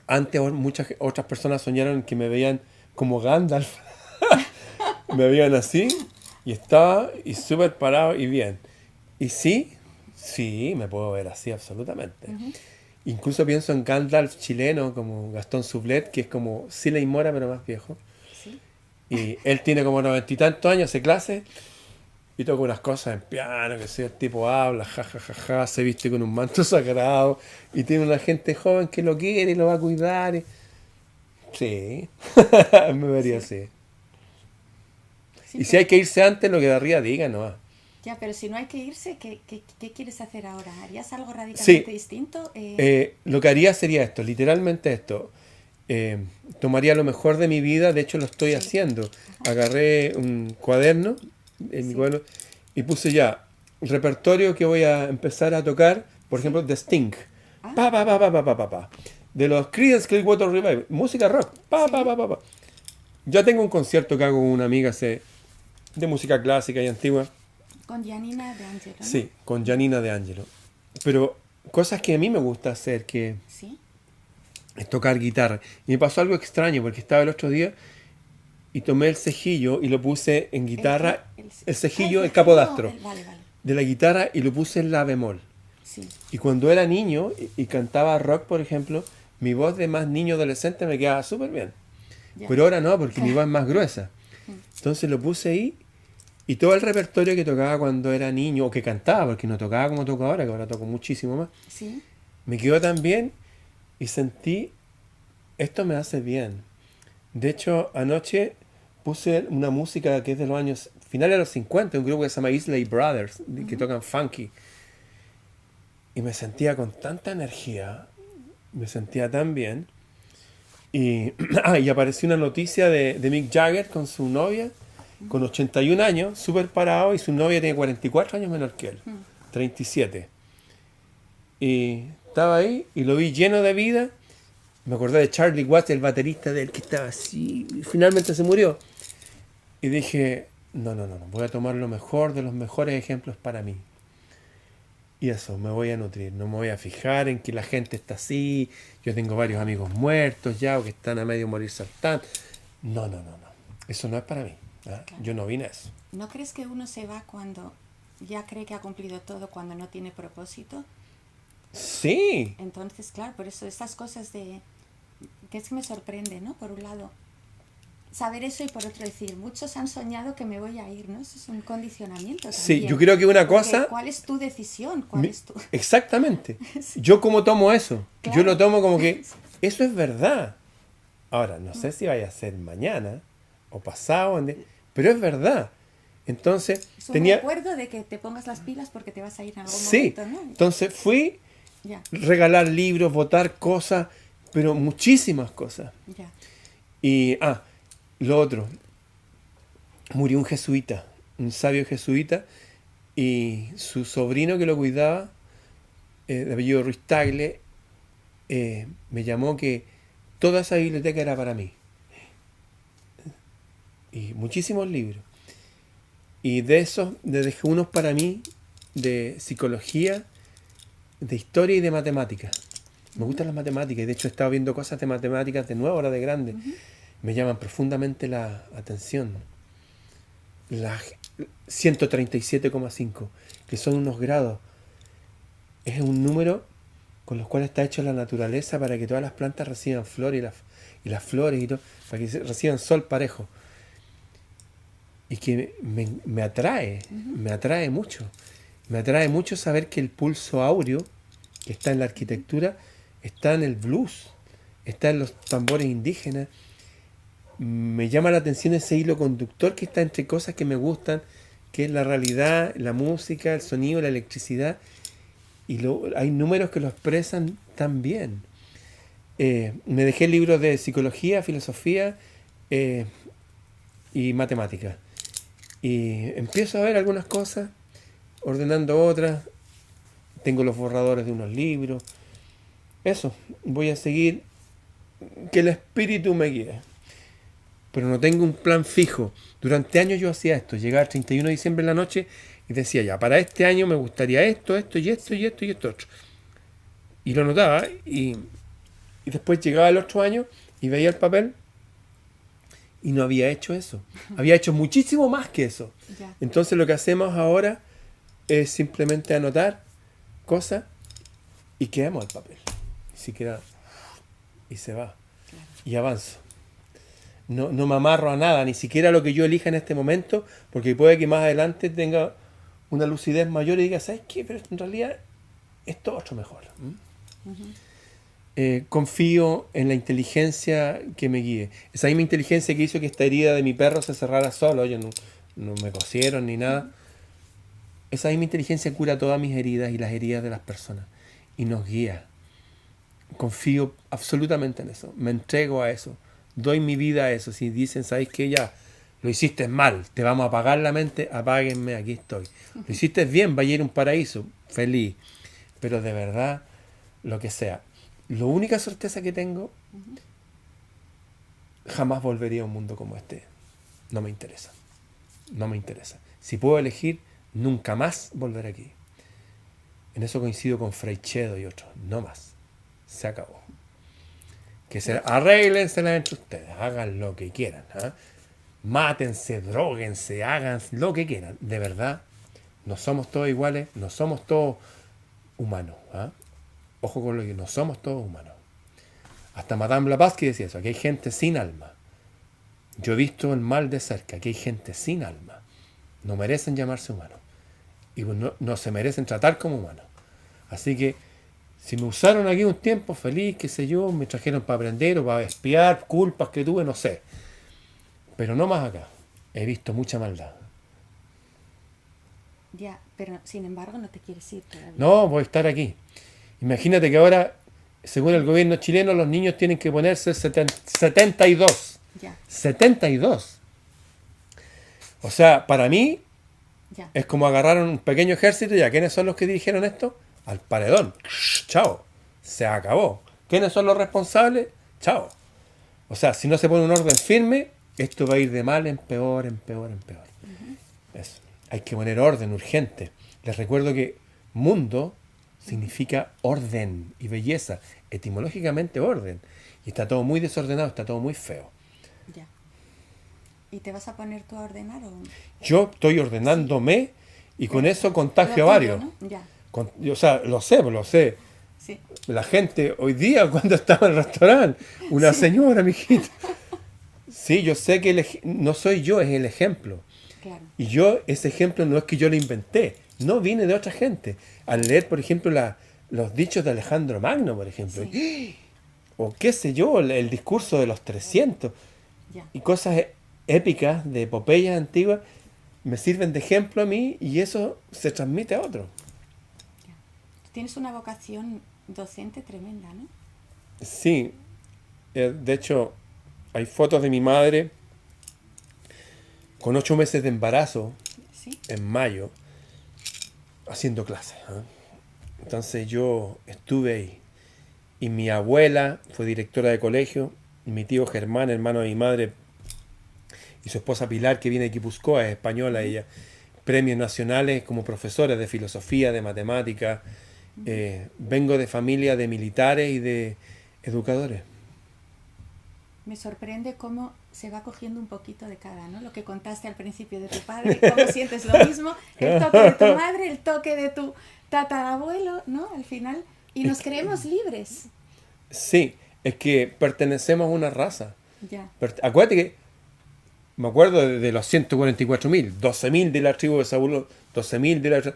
Speaker 2: Antes muchas otras personas soñaron que me veían como Gandalf. Me veían así y estaba y súper parado y bien. Y sí, sí, me puedo ver así absolutamente. Incluso pienso en Gandalf chileno como Gastón Sublet, que es como Siley Mora pero más viejo.
Speaker 1: sí.
Speaker 2: Y él tiene como 90 y tantos años, hace clase y toca unas cosas en piano, que sea, el tipo habla, ja, se viste con un manto sagrado y tiene una gente joven que lo quiere y lo va a cuidar. Sí, me vería
Speaker 1: Sí.
Speaker 2: así.
Speaker 1: Sí,
Speaker 2: Y si hay que irse antes, lo que de arriba diga, no.
Speaker 1: ya, pero si no hay que irse, ¿qué quieres hacer ahora? ¿Harías algo radicalmente
Speaker 2: Sí,
Speaker 1: distinto?
Speaker 2: lo que haría sería esto, literalmente esto. Tomaría lo mejor de mi vida, de hecho lo estoy
Speaker 1: Sí.
Speaker 2: haciendo. Agarré un cuaderno, en mi
Speaker 1: Sí.
Speaker 2: cuaderno, y puse ya repertorio que voy a empezar a tocar, por
Speaker 1: Sí.
Speaker 2: ejemplo, de Sting.
Speaker 1: Ah,
Speaker 2: Pa, pa, pa, pa, pa, pa, pa, pa. De los Creedence Clearwater Revival, música rock. Pa, pa,
Speaker 1: sí.
Speaker 2: pa, pa, pa. Ya tengo un concierto que hago con una amiga de música clásica y antigua.
Speaker 1: Con Giannina de Angelo, ¿no?
Speaker 2: Sí, con Janina de Angelo. Pero cosas que a mí me gusta hacer, que
Speaker 1: Sí.
Speaker 2: es tocar guitarra. Y me pasó algo extraño, porque estaba el otro día y tomé el cejillo y lo puse en
Speaker 1: ¿El
Speaker 2: guitarra,
Speaker 1: qué?
Speaker 2: el cejillo,
Speaker 1: Ah,
Speaker 2: el
Speaker 1: el cejilo,
Speaker 2: capodastro
Speaker 1: vale, vale.
Speaker 2: de la guitarra y lo puse en la bemol.
Speaker 1: Sí,
Speaker 2: Y cuando era niño y cantaba rock, por ejemplo, mi voz de más niño adolescente me quedaba súper bien.
Speaker 1: ya.
Speaker 2: Pero ahora no, porque mi voz es más gruesa.
Speaker 1: Mm.
Speaker 2: Entonces lo puse ahí y todo el repertorio que tocaba cuando era niño, o que cantaba, porque no tocaba como toco ahora, que ahora toco muchísimo más,
Speaker 1: Sí,
Speaker 2: me quedó tan bien y sentí, esto me hace bien. De hecho, anoche puse una música que es de los años finales de los 50, un grupo que se llama Isley Brothers, que tocan funky. Y me sentía con tanta energía, me sentía tan bien. Y, y apareció una noticia de Mick Jagger con su novia, con 81 años, súper parado, y su novia tiene 44 años menor que él, 37. Y estaba ahí y lo vi lleno de vida. Me acordé de Charlie Watts, el baterista de él, que estaba así, y finalmente se murió. Y dije, no, voy a tomar lo mejor de los mejores ejemplos para mí. Y eso, me voy a nutrir, no me voy a fijar en que la gente está así, yo tengo varios amigos muertos ya o que están a medio morir saltando. No, eso no es para mí. ¿Ah?
Speaker 1: claro.
Speaker 2: Yo no vine a eso.
Speaker 1: ¿No crees que uno se va cuando ya cree que ha cumplido todo, cuando no tiene propósito?
Speaker 2: Sí,
Speaker 1: Entonces, claro, por eso estas cosas de... que es que me sorprende, ¿no? Por un lado, saber eso y por otro decir, muchos han soñado que me voy a ir, ¿no? Eso es un condicionamiento
Speaker 2: sí,
Speaker 1: también.
Speaker 2: yo creo que una
Speaker 1: Porque,
Speaker 2: cosa...
Speaker 1: ¿cuál es tu decisión? ¿Cuál es tu...?
Speaker 2: Exactamente.
Speaker 1: Sí.
Speaker 2: Yo como tomo eso.
Speaker 1: Claro.
Speaker 2: Yo lo tomo como que eso es verdad. Ahora, no sé si vaya a ser mañana o pasado, pero es verdad. Entonces,
Speaker 1: Es un
Speaker 2: tenía...
Speaker 1: recuerdo de que te pongas las pilas porque te vas a ir en algún
Speaker 2: Sí,
Speaker 1: momento, ¿no?
Speaker 2: entonces fui
Speaker 1: Ya,
Speaker 2: regalar libros, votar cosas, pero muchísimas cosas.
Speaker 1: ya.
Speaker 2: Y, lo otro, murió un jesuita, un sabio jesuita, y su sobrino que lo cuidaba, de apellido Ruiz Tagle, me llamó que toda esa biblioteca era para mí. Y muchísimos libros. Y de esos, le dejé unos para mí, de psicología, de historia y de matemáticas. Me gustan las matemáticas y de hecho he estado viendo cosas de matemáticas de nuevo ahora de grande. Me llaman profundamente la atención. La 137,5, que son unos grados. Es un número con los cuales está hecho la naturaleza para que todas las plantas reciban flor y las flores y todo, para que reciban sol parejo. Y que me atrae mucho. Me atrae mucho saber que el pulso áureo, que está en la arquitectura, está en el blues, está en los tambores indígenas. Me llama la atención ese hilo conductor que está entre cosas que me gustan, que es la realidad, la música, el sonido, la electricidad. Y hay números que lo expresan tan bien. Me dejé libros de psicología, filosofía y matemática. Y empiezo a ver algunas cosas, ordenando otras. Tengo los borradores de unos libros. Eso, voy a seguir que el espíritu me guíe. Pero no tengo un plan fijo. Durante años yo hacía esto. Llegaba el 31 de diciembre en la noche y decía ya, para este año me gustaría esto, esto y esto y esto y esto otro. Y lo notaba y después llegaba el otro año y veía el papel y no había hecho eso. Había hecho muchísimo más que eso.
Speaker 1: Ya.
Speaker 2: Entonces lo que hacemos ahora es simplemente anotar cosas y quedamos el papel. Si queda y se va.
Speaker 1: Claro.
Speaker 2: Y avanzo. No me amarro a nada, ni siquiera a lo que yo elija en este momento, porque puede que más adelante tenga una lucidez mayor y diga, ¿sabes qué? Pero en realidad esto otro mejor. Confío en la inteligencia que me guíe. Esa misma inteligencia que hizo que esta herida de mi perro se cerrara solo, oye, no me cosieron ni nada. Esa misma inteligencia cura todas mis heridas y las heridas de las personas y nos guía. Confío absolutamente en eso, me entrego a eso, doy mi vida a eso. Si dicen, ¿sabéis qué? Ya lo hiciste mal, te vamos a apagar la mente, apáguenme, aquí estoy. Lo hiciste bien, vaya a ir a un paraíso, feliz. Pero de verdad, lo que sea. La única certeza que tengo, jamás volvería a un mundo como este. No me interesa. No me interesa. Si puedo elegir, nunca más volver aquí. En eso coincido con Freixedo y otros. No más. Se acabó. Que se arréglensela entre ustedes. Hagan lo que quieran. ¿Eh? Mátense, dróguense, hagan lo que quieran. De verdad, no somos todos iguales, no somos todos humanos. ¿Eh? Ojo con lo que no somos todos humanos. Hasta Madame Blavatsky decía eso, que hay gente sin alma. Yo he visto el mal de cerca, que hay gente sin alma. No merecen llamarse humanos. Y no se merecen tratar como humanos. Así que, si me usaron aquí un tiempo feliz, qué sé yo, me trajeron para aprender o para espiar culpas que tuve, no sé. Pero no más acá. He visto mucha maldad.
Speaker 1: Ya, pero sin embargo no te quieres ir todavía.
Speaker 2: No, voy a estar aquí. Imagínate que ahora, según el gobierno chileno, los niños tienen que ponerse 72.
Speaker 1: Ya.
Speaker 2: 72. O sea, para mí,
Speaker 1: Ya.
Speaker 2: es como agarraron un pequeño ejército y ¿a quiénes son los que dirigieron esto? Al paredón. Chao. Se acabó. ¿Quiénes son los responsables? Chao. O sea, si no se pone un orden firme, esto va a ir de mal en peor, en peor, en peor. Eso. Hay que poner orden urgente. Les recuerdo que mundo significa orden y belleza. Etimológicamente orden. Y está todo muy desordenado, está todo muy feo.
Speaker 1: Ya. ¿Y te vas a poner tú a ordenar o...?
Speaker 2: Yo estoy ordenándome y con eso contagio
Speaker 1: Lo
Speaker 2: a
Speaker 1: tuyo,
Speaker 2: varios.
Speaker 1: ¿no? Ya.
Speaker 2: O sea, lo sé.
Speaker 1: Sí.
Speaker 2: La gente, hoy día cuando estaba en el restaurante, una señora, mijita. Sí, yo sé que no soy yo, es el ejemplo.
Speaker 1: Claro.
Speaker 2: Y yo, ese ejemplo no es que yo lo inventé, no viene de otra gente. Al leer, por ejemplo, los dichos de Alejandro Magno, por ejemplo,
Speaker 1: Sí.
Speaker 2: o qué sé yo, el discurso de los 300,
Speaker 1: Ya.
Speaker 2: y cosas épicas de epopeyas antiguas, me sirven de ejemplo a mí y eso se transmite a otro.
Speaker 1: Tienes una vocación docente tremenda, ¿no?
Speaker 2: Sí, de hecho, hay fotos de mi madre con 8 meses de embarazo,
Speaker 1: Sí.
Speaker 2: en mayo, haciendo clases. ¿Eh? Entonces yo estuve ahí. Y mi abuela fue directora de colegio, y mi tío Germán, hermano de mi madre, y su esposa Pilar, que viene de Guipúzcoa, es española ella, premios nacionales como profesores de filosofía, de matemática, Vengo de familia de militares y de educadores.
Speaker 1: Me sorprende cómo se va cogiendo un poquito de cada, ¿no? Lo que contaste al principio de tu padre, cómo sientes lo mismo, el toque de tu madre, el toque de tu tatarabuelo, ¿no? Al final, y nos creemos libres.
Speaker 2: Sí, es que pertenecemos a una raza.
Speaker 1: Ya.
Speaker 2: Acuérdate que, me acuerdo de los 144.000, 12.000 de la tribu de Zabulón, 12.000 de la...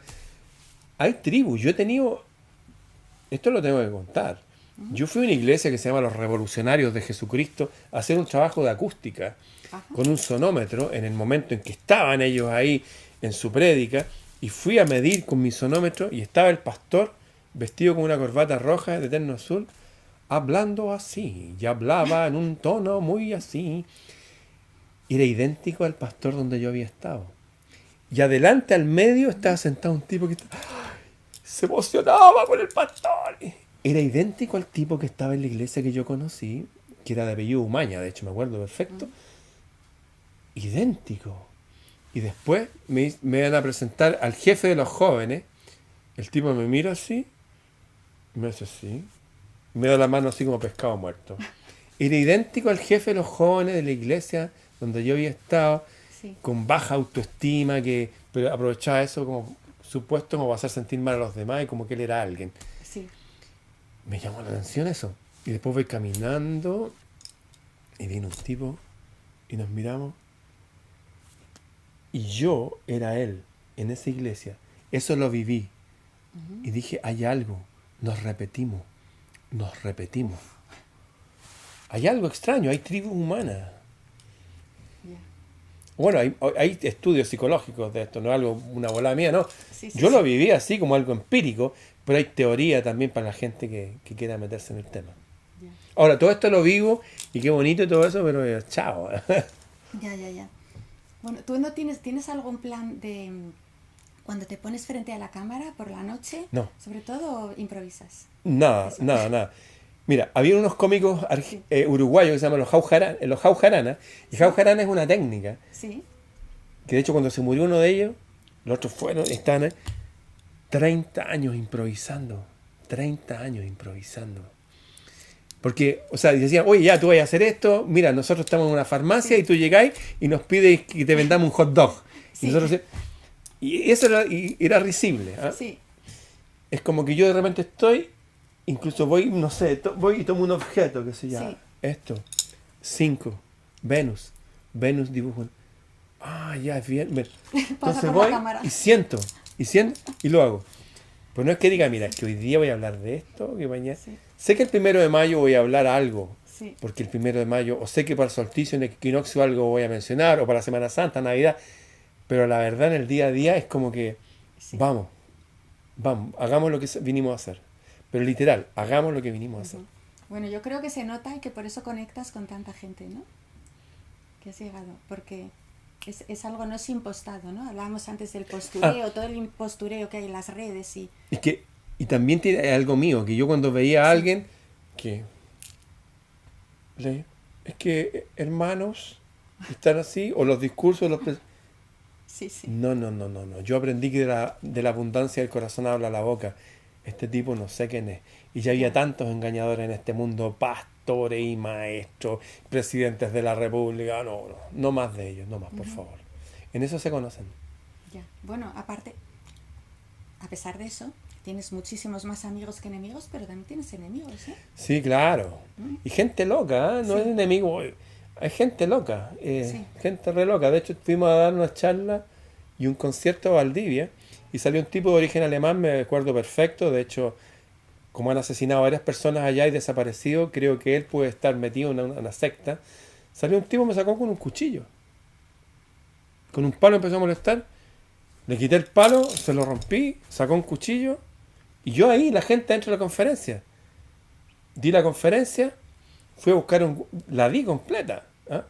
Speaker 2: Hay tribus, yo he tenido... Esto lo tengo que contar. Yo fui a una iglesia que se llama Los Revolucionarios de Jesucristo a hacer un trabajo de acústica.
Speaker 1: Ajá.
Speaker 2: Con un sonómetro en el momento en que estaban ellos ahí en su prédica, y fui a medir con mi sonómetro y estaba el pastor vestido con una corbata roja de terno azul hablando así, y hablaba en un tono muy así. Era idéntico al pastor donde yo había estado. Y adelante al medio estaba sentado un tipo que se emocionaba con el pastor. Era idéntico al tipo que estaba en la iglesia que yo conocí, que era de apellido Umaña, de hecho me acuerdo perfecto. Idéntico. Y después me van a presentar al jefe de los jóvenes. El tipo me mira así, me hace así, me da la mano así como pescado muerto. Era idéntico al jefe de los jóvenes de la iglesia donde yo había estado,
Speaker 1: Sí.
Speaker 2: con baja autoestima, pero aprovechaba eso como supuesto como para hacer sentir mal a los demás y como que él era alguien.
Speaker 1: Sí.
Speaker 2: Me llamó la atención eso. Y después voy caminando y viene un tipo y nos miramos. Y yo era él en esa iglesia. Eso lo viví. Y dije, hay algo. Nos repetimos. Nos repetimos. Hay algo extraño. Hay tribus humanas.
Speaker 1: Ya.
Speaker 2: Bueno, hay estudios psicológicos de esto. No es algo, una volada mía, no.
Speaker 1: Sí,
Speaker 2: Yo lo viví así como algo empírico. Pero hay teoría también para la gente que quiera meterse en el tema.
Speaker 1: Ya.
Speaker 2: Ahora, todo esto lo vivo y qué bonito y todo eso, pero chao.
Speaker 1: Ya. Bueno, ¿tú no tienes algún plan de cuando te pones frente a la cámara por la noche?
Speaker 2: No.
Speaker 1: Sobre todo, improvisas.
Speaker 2: Nada,
Speaker 1: Eso.
Speaker 2: nada. Mira, había unos cómicos uruguayos que se llaman los Jaujarana. Y Jaujarana es una técnica
Speaker 1: Sí.
Speaker 2: que, de hecho, cuando se murió uno de ellos, los otros están 30 años improvisando. 30 años improvisando. Porque, o sea, decían, oye, ya, tú vas a hacer esto, mira, nosotros estamos en una farmacia y tú llegáis y nos pides que te vendamos un hot dog.
Speaker 1: Sí.
Speaker 2: Y eso era risible. ¿Ah?
Speaker 1: Sí.
Speaker 2: Es como que yo de repente estoy, incluso voy, no sé, voy y tomo un objeto, que se llama,
Speaker 1: Sí.
Speaker 2: esto, 5, Venus dibujo. Ah, ya, es bien.
Speaker 1: Pasa
Speaker 2: Entonces
Speaker 1: por
Speaker 2: voy
Speaker 1: la cámara.
Speaker 2: y siento, y lo hago. Pues no es que diga, mira, es que hoy día voy a hablar de esto, que mañana...
Speaker 1: Sí.
Speaker 2: Sé que el 1 de mayo voy a hablar algo,
Speaker 1: Sí.
Speaker 2: porque el 1 de mayo, o sé que para el solsticio, en el equinoccio algo voy a mencionar, o para la Semana Santa, Navidad, pero la verdad en el día a día es como que,
Speaker 1: Sí.
Speaker 2: vamos, hagamos lo que vinimos a hacer. Pero literal, hagamos lo que vinimos a hacer.
Speaker 1: Bueno, yo creo que se nota y que por eso conectas con tanta gente, ¿no? Que has llegado, porque es algo no es impostado, ¿no? Hablábamos antes del postureo, todo el postureo que hay en las redes y...
Speaker 2: Y también tiene algo mío, que yo cuando veía a alguien que... Es que hermanos están así, o los discursos,
Speaker 1: Sí.
Speaker 2: No. Yo aprendí que de la abundancia del corazón habla la boca. Este tipo no sé quién es. Y ya había tantos engañadores en este mundo, pastores y maestros, presidentes de la república. No más de ellos, no más, por favor. En eso se conocen.
Speaker 1: Ya. Bueno, aparte, a pesar de eso, tienes muchísimos más amigos que enemigos, pero también tienes enemigos, ¿eh?
Speaker 2: Sí, claro. Y gente loca, ¿eh? No
Speaker 1: Sí.
Speaker 2: es enemigo. Hay gente loca,
Speaker 1: Sí.
Speaker 2: gente re loca. De hecho, fuimos a dar una charla y un concierto a Valdivia y salió un tipo de origen alemán, me acuerdo perfecto. De hecho, como han asesinado a varias personas allá y desaparecido, creo que él puede estar metido en una secta. Salió un tipo, me sacó con un cuchillo. Con un palo empezó a molestar. Le quité el palo, se lo rompí, sacó un cuchillo. Y yo ahí, la gente dentro de la conferencia. Di la conferencia, fui a buscar la di completa. ¿Ah?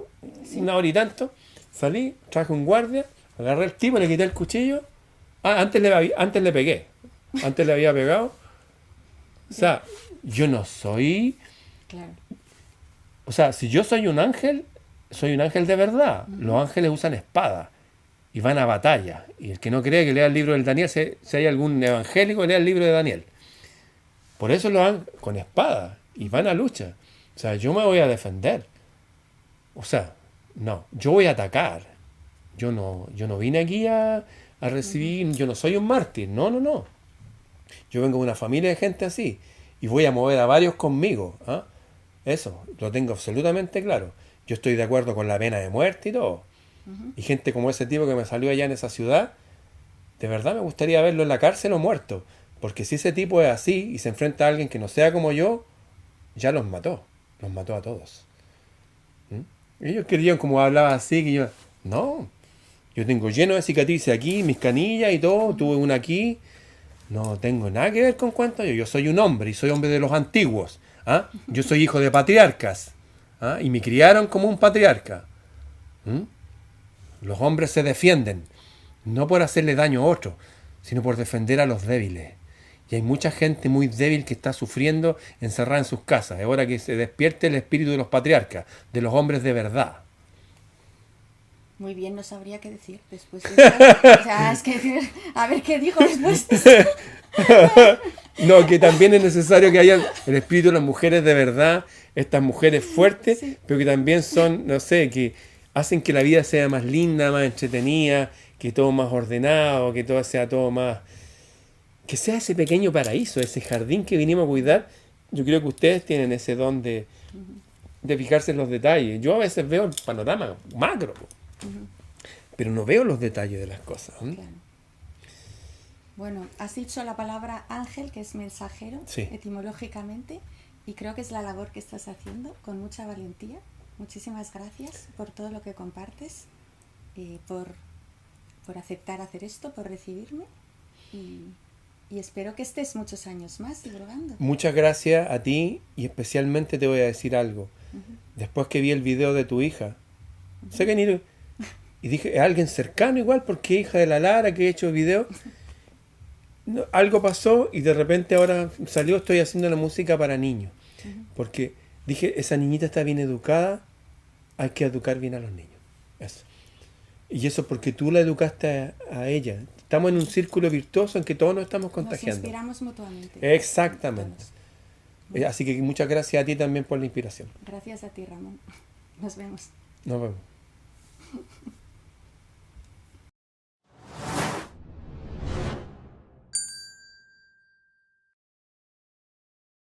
Speaker 1: Sí.
Speaker 2: 1 hora y tanto. Salí, traje un guardia, agarré el tipo, le quité el cuchillo. Antes le pegué. Antes le había pegado. O sea, yo no soy...
Speaker 1: Claro.
Speaker 2: O sea, si yo soy un ángel de verdad. Los ángeles usan espada y van a batalla. Y el que no cree que lea el libro del Daniel, si hay algún evangélico, lea el libro de Daniel. Por eso lo van con espada y van a lucha. O sea, yo me voy a defender. O sea, no, yo voy a atacar. Yo no vine aquí a recibir, yo no soy un mártir, no, no, no. Yo vengo de una familia de gente así y voy a mover a varios conmigo. ¿Ah? Eso, lo tengo absolutamente claro. Yo estoy de acuerdo con la pena de muerte y todo. Y gente como ese tipo que me salió allá en esa ciudad, de verdad me gustaría verlo en la cárcel o muerto. Porque si ese tipo es así y se enfrenta a alguien que no sea como yo, ya los mató a todos. Ellos querían como hablaba así, que yo, no, yo tengo lleno de cicatrices aquí, mis canillas y todo, tuve una aquí, no tengo nada que ver con cuánto yo soy un hombre y soy hombre de los antiguos, ¿ah? Yo soy hijo de patriarcas, ¿ah? Y me criaron como un patriarca. Los hombres se defienden, no por hacerle daño a otros, sino por defender a los débiles. Y hay mucha gente muy débil que está sufriendo encerrada en sus casas. Es hora que se despierte el espíritu de los patriarcas, de los hombres de verdad.
Speaker 1: Muy bien, no sabría qué decir después de eso. O sea, es que a ver qué dijo después de eso.
Speaker 2: No, que también es necesario que haya el espíritu de las mujeres de verdad, estas mujeres fuertes, sí, pero que también son, no sé, que hacen que la vida sea más linda, más entretenida, que todo más ordenado, que todo sea todo más... Que sea ese pequeño paraíso, ese jardín que vinimos a cuidar. Yo creo que ustedes tienen ese don de fijarse en los detalles. Yo a veces veo el panorama macro, pero no veo los detalles de las cosas.
Speaker 1: Claro. Bueno, has dicho la palabra ángel, que es mensajero, sí, etimológicamente, y creo que es la labor que estás haciendo con mucha valentía. Muchísimas gracias por todo lo que compartes, por aceptar hacer esto, por recibirme, y espero que estés muchos años más divulgando.
Speaker 2: Muchas gracias a ti, y especialmente te voy a decir algo. Después que vi el video de tu hija, sé que ni... Y dije, es alguien cercano igual, porque hija de la Lara que he hecho el video. No, algo pasó y de repente ahora salió, estoy haciendo la música para niños. Porque dije, esa niñita está bien educada, hay que educar bien a los niños. Eso. Y eso porque tú la educaste a ella. Estamos en un círculo virtuoso en que todos nos estamos contagiando.
Speaker 1: Nos inspiramos mutuamente.
Speaker 2: Exactamente. Así que muchas gracias a ti también por la inspiración.
Speaker 1: Gracias a ti, Ramón. Nos vemos.
Speaker 2: Nos vemos.